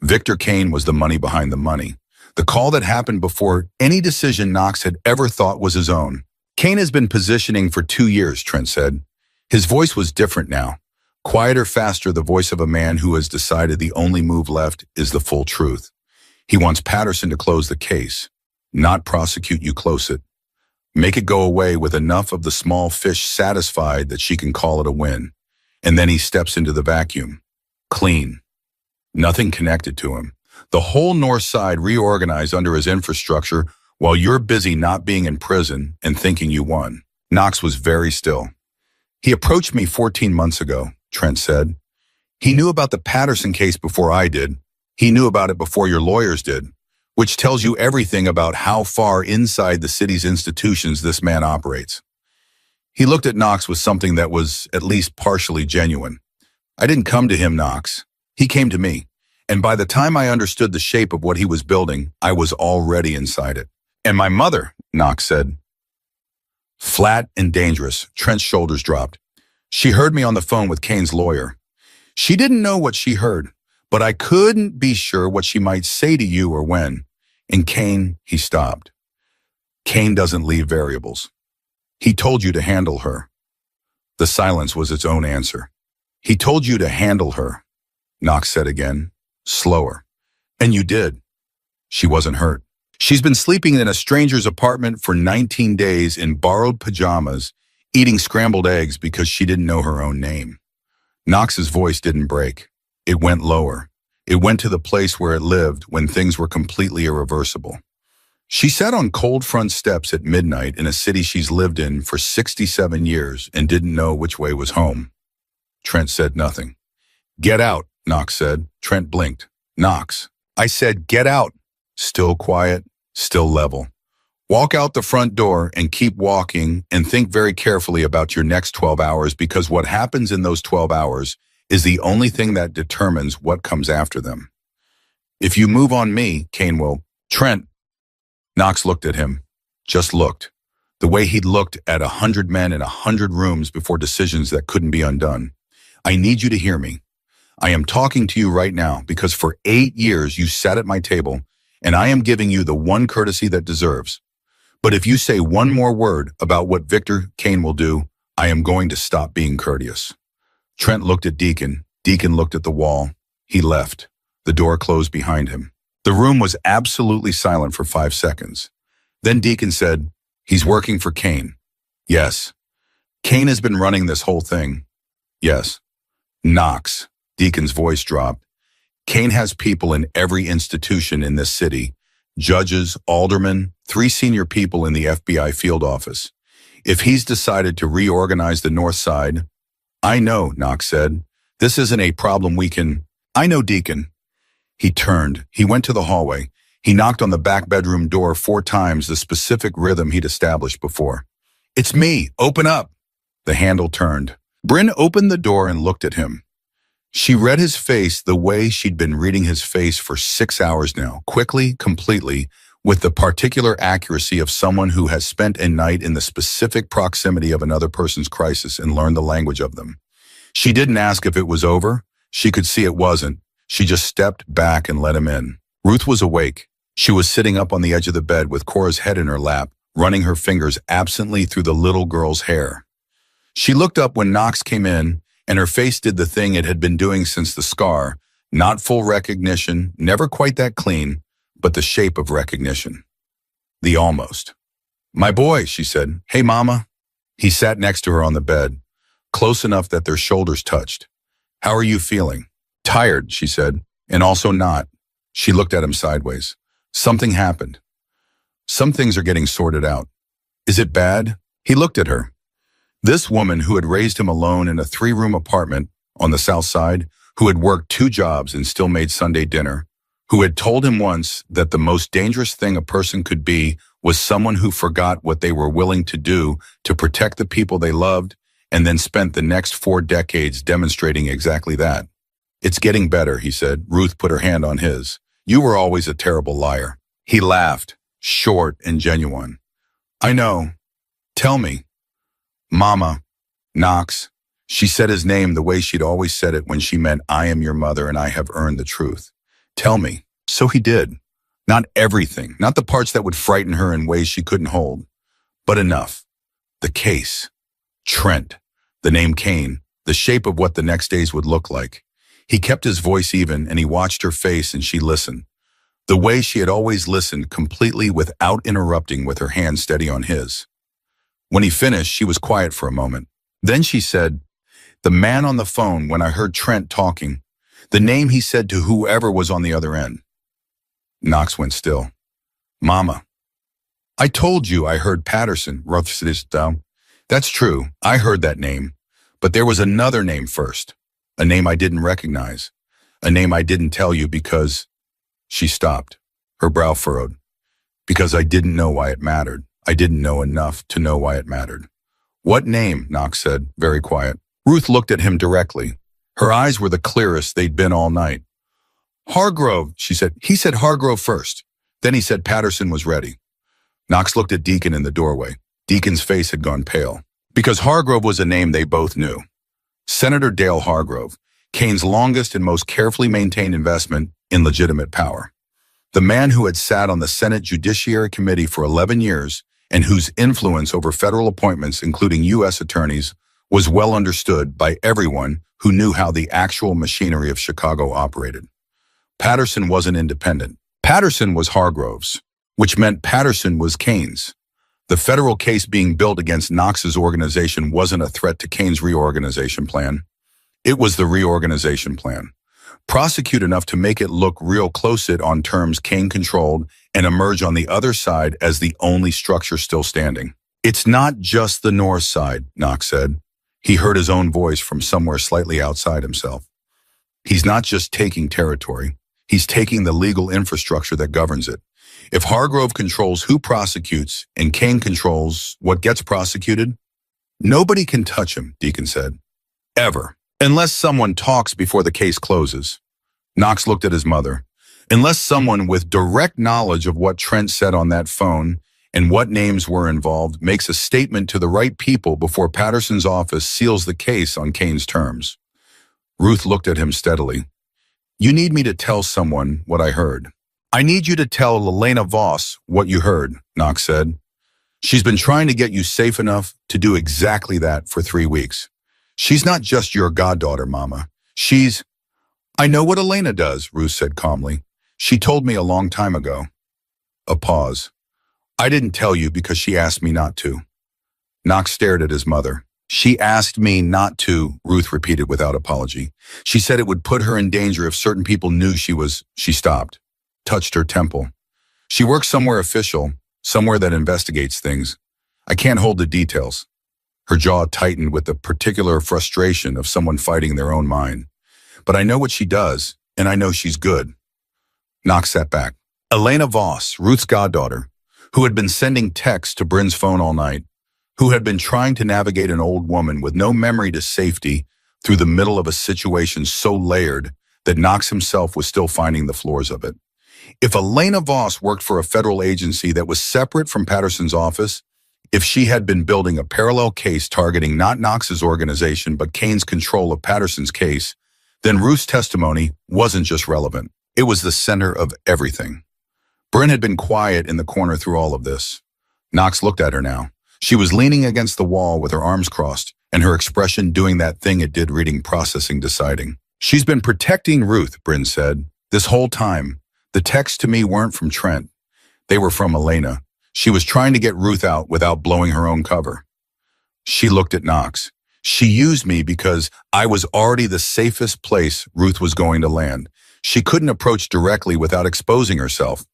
Victor Kane was the money behind the money. The call that happened before any decision Knox had ever thought was his own. Kane has been positioning for 2 years, Trent said. His voice was different now. Quieter, faster, the voice of a man who has decided the only move left is the full truth. He wants Patterson to close the case, not prosecute you, close it. Make it go away with enough of the small fish satisfied that she can call it a win. And then he steps into the vacuum. Clean. Nothing connected to him. The whole north side reorganized under his infrastructure while you're busy not being in prison and thinking you won. Knox was very still. He approached me 14 months ago, Trent said. He knew about the Patterson case before I did. He knew about it before your lawyers did, which tells you everything about how far inside the city's institutions this man operates. He looked at Knox with something that was at least partially genuine. I didn't come to him, Knox. He came to me. And by the time I understood the shape of what he was building, I was already inside it. And my mother, Knox said. Flat and dangerous, Trent's shoulders dropped. She heard me on the phone with Kane's lawyer. She didn't know what she heard, but I couldn't be sure what she might say to you or when. And Kane, he stopped. Kane doesn't leave variables. He told you to handle her. The silence was its own answer. He told you to handle her, Knox said again, slower. And you did. She wasn't hurt. She's been sleeping in a stranger's apartment for 19 days in borrowed pajamas, eating scrambled eggs because she didn't know her own name. Knox's voice didn't break. It went lower. It went to the place where it lived when things were completely irreversible. She sat on cold front steps at midnight in a city she's lived in for 67 years and didn't know which way was home. Trent said nothing. Get out, Knox said. Trent blinked. Knox. I said, get out. Still quiet, still level. Walk out the front door and keep walking and think very carefully about your next 12 hours because what happens in those 12 hours is the only thing that determines what comes after them. If you move on me, Kane will. Trent. Knox looked at him. Just looked. The way he'd looked at 100 men in 100 rooms before decisions that couldn't be undone. I need you to hear me. I am talking to you right now because for 8 years you sat at my table and I am giving you the one courtesy that deserves. But if you say one more word about what Victor Kane will do, I am going to stop being courteous. Trent looked at Deacon. Deacon looked at the wall. He left. The door closed behind him. The room was absolutely silent for 5 seconds. Then Deacon said, he's working for Kane. Yes. Kane has been running this whole thing. Yes. Knox. Deacon's voice dropped. Kane has people in every institution in this city. Judges, aldermen, 3 senior people in the FBI field office. If he's decided to reorganize the north side, I know, Knox said. This isn't a problem we can. I know, Deacon. He turned. He went to the hallway. He knocked on the back bedroom door 4 times, the specific rhythm he'd established before. It's me. Open up. The handle turned. Bryn opened the door and looked at him. She read his face the way she'd been reading his face for 6 hours now, quickly, completely, with the particular accuracy of someone who has spent a night in the specific proximity of another person's crisis and learned the language of them. She didn't ask if it was over. She could see it wasn't. She just stepped back and let him in. Ruth was awake. She was sitting up on the edge of the bed with Cora's head in her lap, running her fingers absently through the little girl's hair. She looked up when Knox came in, and her face did the thing it had been doing since the scar, not full recognition, never quite that clean, but the shape of recognition. The almost. My boy, she said. Hey, Mama. He sat next to her on the bed, close enough that their shoulders touched. How are you feeling? Tired, she said, and also not. She looked at him sideways. Something happened. Some things are getting sorted out. Is it bad? He looked at her. This woman who had raised him alone in a 3-room apartment on the south side, who had worked 2 jobs and still made Sunday dinner, who had told him once that the most dangerous thing a person could be was someone who forgot what they were willing to do to protect the people they loved and then spent the next 4 decades demonstrating exactly that. It's getting better, he said. Ruth put her hand on his. You were always a terrible liar. He laughed, short and genuine. I know. Tell me. Mama. Knox. She said his name the way she'd always said it when she meant, I am your mother and I have earned the truth. Tell me. So he did. Not everything, not the parts that would frighten her in ways she couldn't hold, but enough. The case. Trent. The name Kane. The shape of what the next days would look like. He kept his voice even and he watched her face and she listened. The way she had always listened, completely without interrupting, with her hand steady on his. When he finished, she was quiet for a moment. Then she said, the man on the phone when I heard Trent talking, the name he said to whoever was on the other end. Knox went still. Mama. I told you I heard Patterson, Ruth said down. That's true, I heard that name. But there was another name first. A name I didn't recognize. A name I didn't tell you because... She stopped, her brow furrowed. Because I didn't know why it mattered. I didn't know enough to know why it mattered. What name? Knox said, very quiet. Ruth looked at him directly. Her eyes were the clearest they'd been all night. Hargrove, she said. He said Hargrove first. Then he said Patterson was ready. Knox looked at Deacon in the doorway. Deacon's face had gone pale. Because Hargrove was a name they both knew. Senator Dale Hargrove, Kane's longest and most carefully maintained investment in legitimate power. The man who had sat on the Senate Judiciary Committee for 11 years and whose influence over federal appointments, including U.S. attorneys, was well understood by everyone who knew how the actual machinery of Chicago operated. Patterson wasn't independent. Patterson was Hargrove's, which meant Patterson was Kane's. The federal case being built against Knox's organization wasn't a threat to Kane's reorganization plan. It was the reorganization plan. Prosecute enough to make it look real close it on terms Kane controlled and emerge on the other side as the only structure still standing. It's not just the north side, Knox said. He heard his own voice from somewhere slightly outside himself. He's not just taking territory. He's taking the legal infrastructure that governs it. If Hargrove controls who prosecutes and Kane controls what gets prosecuted, nobody can touch him, Deacon said. Ever. Unless someone talks before the case closes. Knox looked at his mother. Unless someone with direct knowledge of what Trent said on that phone and what names were involved makes a statement to the right people before Patterson's office seals the case on Kane's terms. Ruth looked at him steadily. You need me to tell someone what I heard. I need you to tell Elena Voss what you heard, Knox said. She's been trying to get you safe enough to do exactly that for 3 weeks. She's not just your goddaughter, Mama. She's... I know what Elena does, Ruth said calmly. She told me a long time ago. A pause. I didn't tell you because she asked me not to. Knox stared at his mother. She asked me not to, Ruth repeated without apology. She said it would put her in danger if certain people knew she was... She stopped, touched her temple. She works somewhere official, somewhere that investigates things. I can't hold the details. Her jaw tightened with the particular frustration of someone fighting their own mind. But I know what she does, and I know she's good. Knox sat back. Elena Voss, Ruth's goddaughter, who had been sending texts to Bryn's phone all night, who had been trying to navigate an old woman with no memory to safety through the middle of a situation so layered that Knox himself was still finding the floors of it. If Elena Voss worked for a federal agency that was separate from Patterson's office, if she had been building a parallel case targeting not Knox's organization but Kane's control of Patterson's case, then Ruth's testimony wasn't just relevant. It was the center of everything. Bryn had been quiet in the corner through all of this. Knox looked at her now. She was leaning against the wall with her arms crossed, and her expression doing that thing it did reading, processing, deciding. She's been protecting Ruth, Bryn said, this whole time. The texts to me weren't from Trent. They were from Elena. She was trying to get Ruth out without blowing her own cover. She looked at Knox. She used me because I was already the safest place Ruth was going to land. She couldn't approach directly without exposing herself.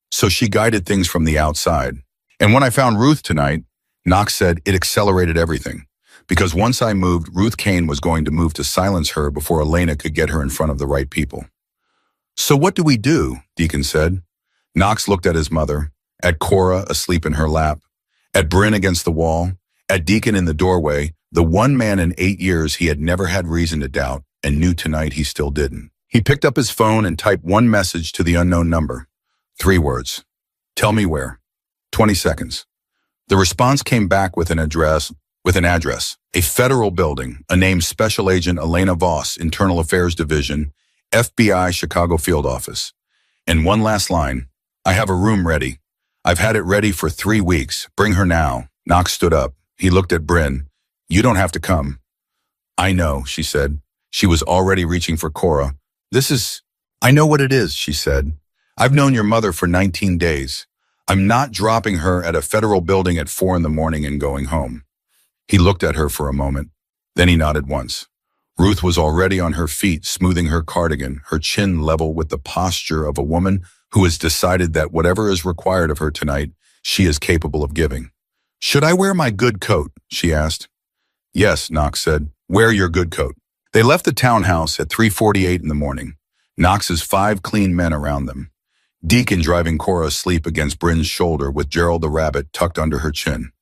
So she guided things from the outside. And when I found Ruth tonight, Knox said it accelerated everything. Because once I moved, Ruth Kane was going to move to silence her before Elena could get her in front of the right people. So what do we do? Deacon said. Knox looked at his mother, at Cora asleep in her lap, at Bryn against the wall, at Deacon in the doorway, the one man in 8 years he had never had reason to doubt and knew tonight he still didn't. He picked up his phone and typed one message to the unknown number. 3 words. Tell me where. 20 seconds. The response came back with an address with an address, a federal building, a name Special Agent Elena Voss, Internal Affairs Division, FBI Chicago Field Office. And one last line, I have a room ready. I've had it ready for 3 weeks. Bring her now. Knox stood up. He looked at Bryn. You don't have to come. I know, she said. She was already reaching for Cora. I know what it is, she said. I've known your mother for 19 days. I'm not dropping her at a federal building at 4 a.m. and going home. He looked at her for a moment. Then he nodded once. Ruth was already on her feet, smoothing her cardigan, her chin level with the posture of a woman who has decided that whatever is required of her tonight, she is capable of giving. Should I wear my good coat? She asked. Yes, Knox said. Wear your good coat. They left the townhouse at 3:48 in the morning. Knox's 5 clean men around them. Deacon driving Cora asleep against Bryn's shoulder with Gerald the rabbit tucked under her chin.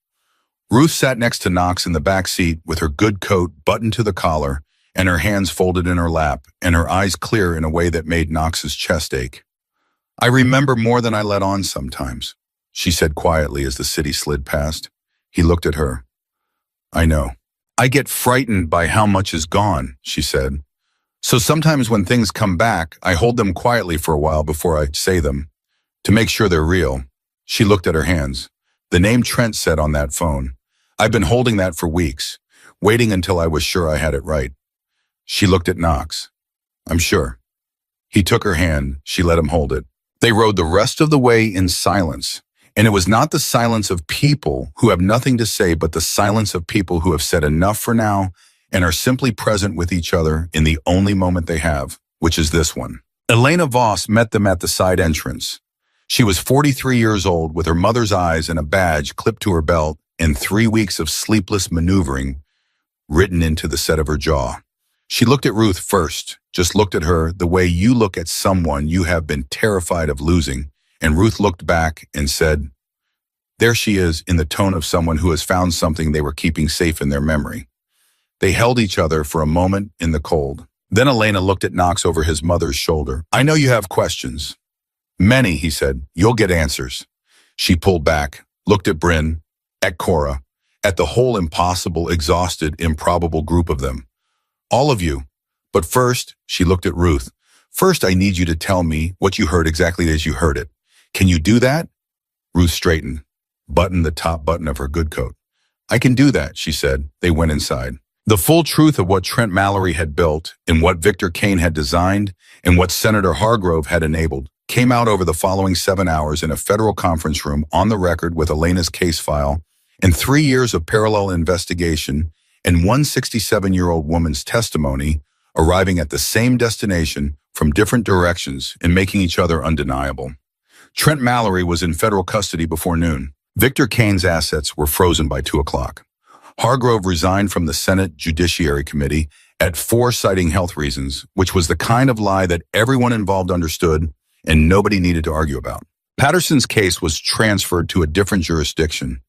Ruth sat next to Knox in the back seat with her good coat buttoned to the collar and her hands folded in her lap and her eyes clear in a way that made Knox's chest ache. I remember more than I let on sometimes, she said quietly as the city slid past. He looked at her. I know. I get frightened by how much is gone, she said. So sometimes when things come back, I hold them quietly for a while before I say them, to make sure they're real. She looked at her hands. The name Trent said on that phone. I've been holding that for weeks, waiting until I was sure I had it right. She looked at Knox. I'm sure. He took her hand. She let him hold it. They rode the rest of the way in silence. And it was not the silence of people who have nothing to say, but the silence of people who have said enough for now and are simply present with each other in the only moment they have, which is this one. Elena Voss met them at the side entrance. She was 43 years old with her mother's eyes and a badge clipped to her belt and 3 weeks of sleepless maneuvering written into the set of her jaw. She looked at Ruth first, just looked at her the way you look at someone you have been terrified of losing, and Ruth looked back and said, there she is, in the tone of someone who has found something they were keeping safe in their memory. They held each other for a moment in the cold. Then Elena looked at Knox over his mother's shoulder. I know you have questions. Many, he said. You'll get answers. She pulled back, looked at Bryn, at Cora, at the whole impossible, exhausted, improbable group of them. All of you. But first, she looked at Ruth. First, I need you to tell me what you heard exactly as you heard it. Can you do that? Ruth straightened, buttoned the top button of her good coat. I can do that, she said. They went inside. The full truth of what Trent Mallory had built and what Victor Kane had designed and what Senator Hargrove had enabled came out over the following 7 hours in a federal conference room on the record with Elena's case file and 3 years of parallel investigation and one 67-year-old woman's testimony arriving at the same destination from different directions and making each other undeniable. Trent Mallory was in federal custody before noon. Victor Kane's assets were frozen by 2 o'clock. Hargrove resigned from the Senate Judiciary Committee at 4, citing health reasons, which was the kind of lie that everyone involved understood and nobody needed to argue about. Patterson's case was transferred to a different jurisdiction,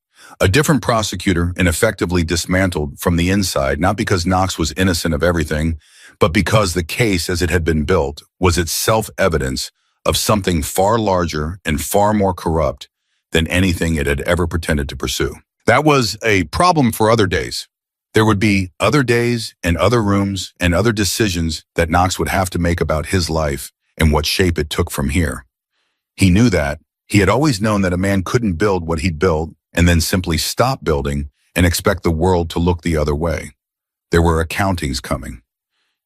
a different prosecutor, and effectively dismantled from the inside, not because Knox was innocent of everything, but because the case as it had been built was itself evidence of something far larger and far more corrupt than anything it had ever pretended to pursue. That was a problem for other days. There would be other days and other rooms and other decisions that Knox would have to make about his life and what shape it took from here. He knew that. He had always known that a man couldn't build what he'd built and then simply stop building and expect the world to look the other way. There were accountings coming.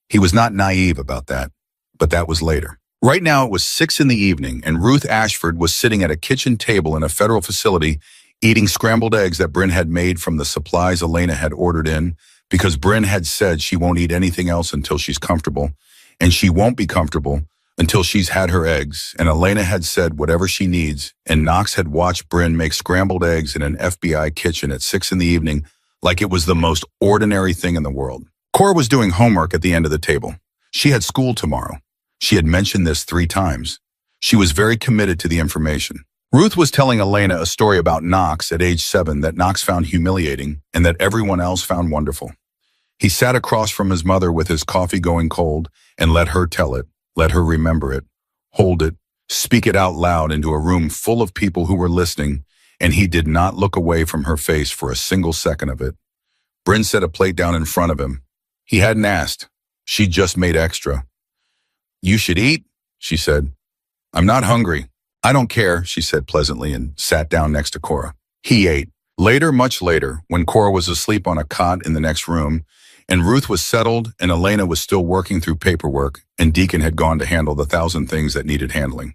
He was not naive about that, but that was later. Right now it was 6 p.m. and Ruth Ashford was sitting at a kitchen table in a federal facility eating scrambled eggs that Bryn had made from the supplies Elena had ordered in because Bryn had said she won't eat anything else until she's comfortable, and she won't be comfortable until she's had her eggs, and Elena had said whatever she needs, and Knox had watched Bryn make scrambled eggs in an FBI kitchen at 6 p.m. like it was the most ordinary thing in the world. Cora was doing homework at the end of the table. She had school tomorrow. She had mentioned this 3 times. She was very committed to the information. Ruth was telling Elena a story about Knox at age 7 that Knox found humiliating and that everyone else found wonderful. He sat across from his mother with his coffee going cold and let her tell it, let her remember it, hold it, speak it out loud into a room full of people who were listening, and he did not look away from her face for a single second of it. Bryn set a plate down in front of him. He hadn't asked. She just made extra. You should eat, she said. I'm not hungry. I don't care, she said pleasantly and sat down next to Cora. He ate. Later, much later, when Cora was asleep on a cot in the next room, and Ruth was settled and Elena was still working through paperwork, and Deacon had gone to handle the 1,000 things that needed handling,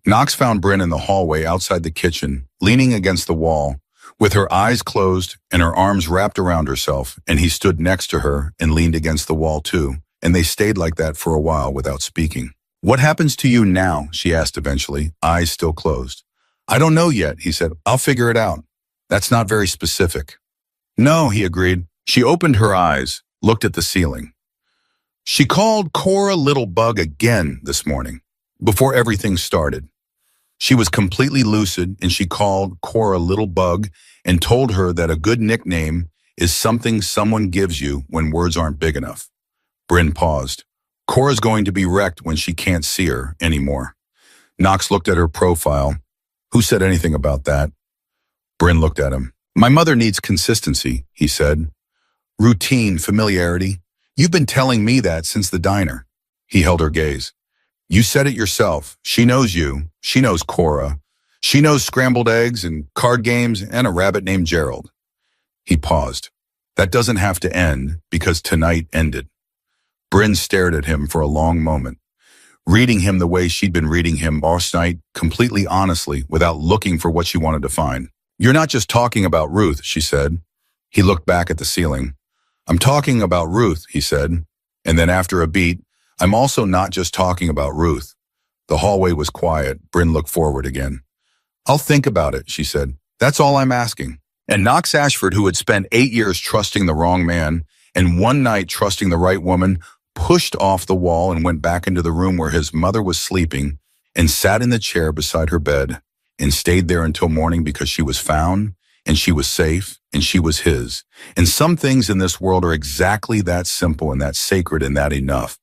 Knox found Bryn in the hallway outside the kitchen, leaning against the wall, with her eyes closed and her arms wrapped around herself, and he stood next to her and leaned against the wall too, and they stayed like that for a while without speaking. What happens to you now? She asked eventually, eyes still closed. I don't know yet, he said. I'll figure it out. That's not very specific. No, he agreed. She opened her eyes, looked at the ceiling. She called Cora Little Bug again this morning, before everything started. She was completely lucid, and she called Cora Little Bug and told her that a good nickname is something someone gives you when words aren't big enough. Bryn paused. Cora's going to be wrecked when she can't see her anymore. Knox looked at her profile. Who said anything about that? Bryn looked at him. My mother needs consistency, he said. Routine, familiarity. You've been telling me that since the diner. He held her gaze. You said it yourself. She knows you. She knows Cora. She knows scrambled eggs and card games and a rabbit named Gerald. He paused. That doesn't have to end because tonight ended. Bryn stared at him for a long moment, reading him the way she'd been reading him last night, completely honestly, without looking for what she wanted to find. You're not just talking about Ruth, she said. He looked back at the ceiling. I'm talking about Ruth, he said. And then after a beat, I'm also not just talking about Ruth. The hallway was quiet. Bryn looked forward again. I'll think about it, she said. That's all I'm asking. And Knox Ashford, who had spent 8 years trusting the wrong man and one night trusting the right woman, pushed off the wall and went back into the room where his mother was sleeping and sat in the chair beside her bed and stayed there until morning because she was found and she was safe and she was his. And some things in this world are exactly that simple and that sacred and that enough.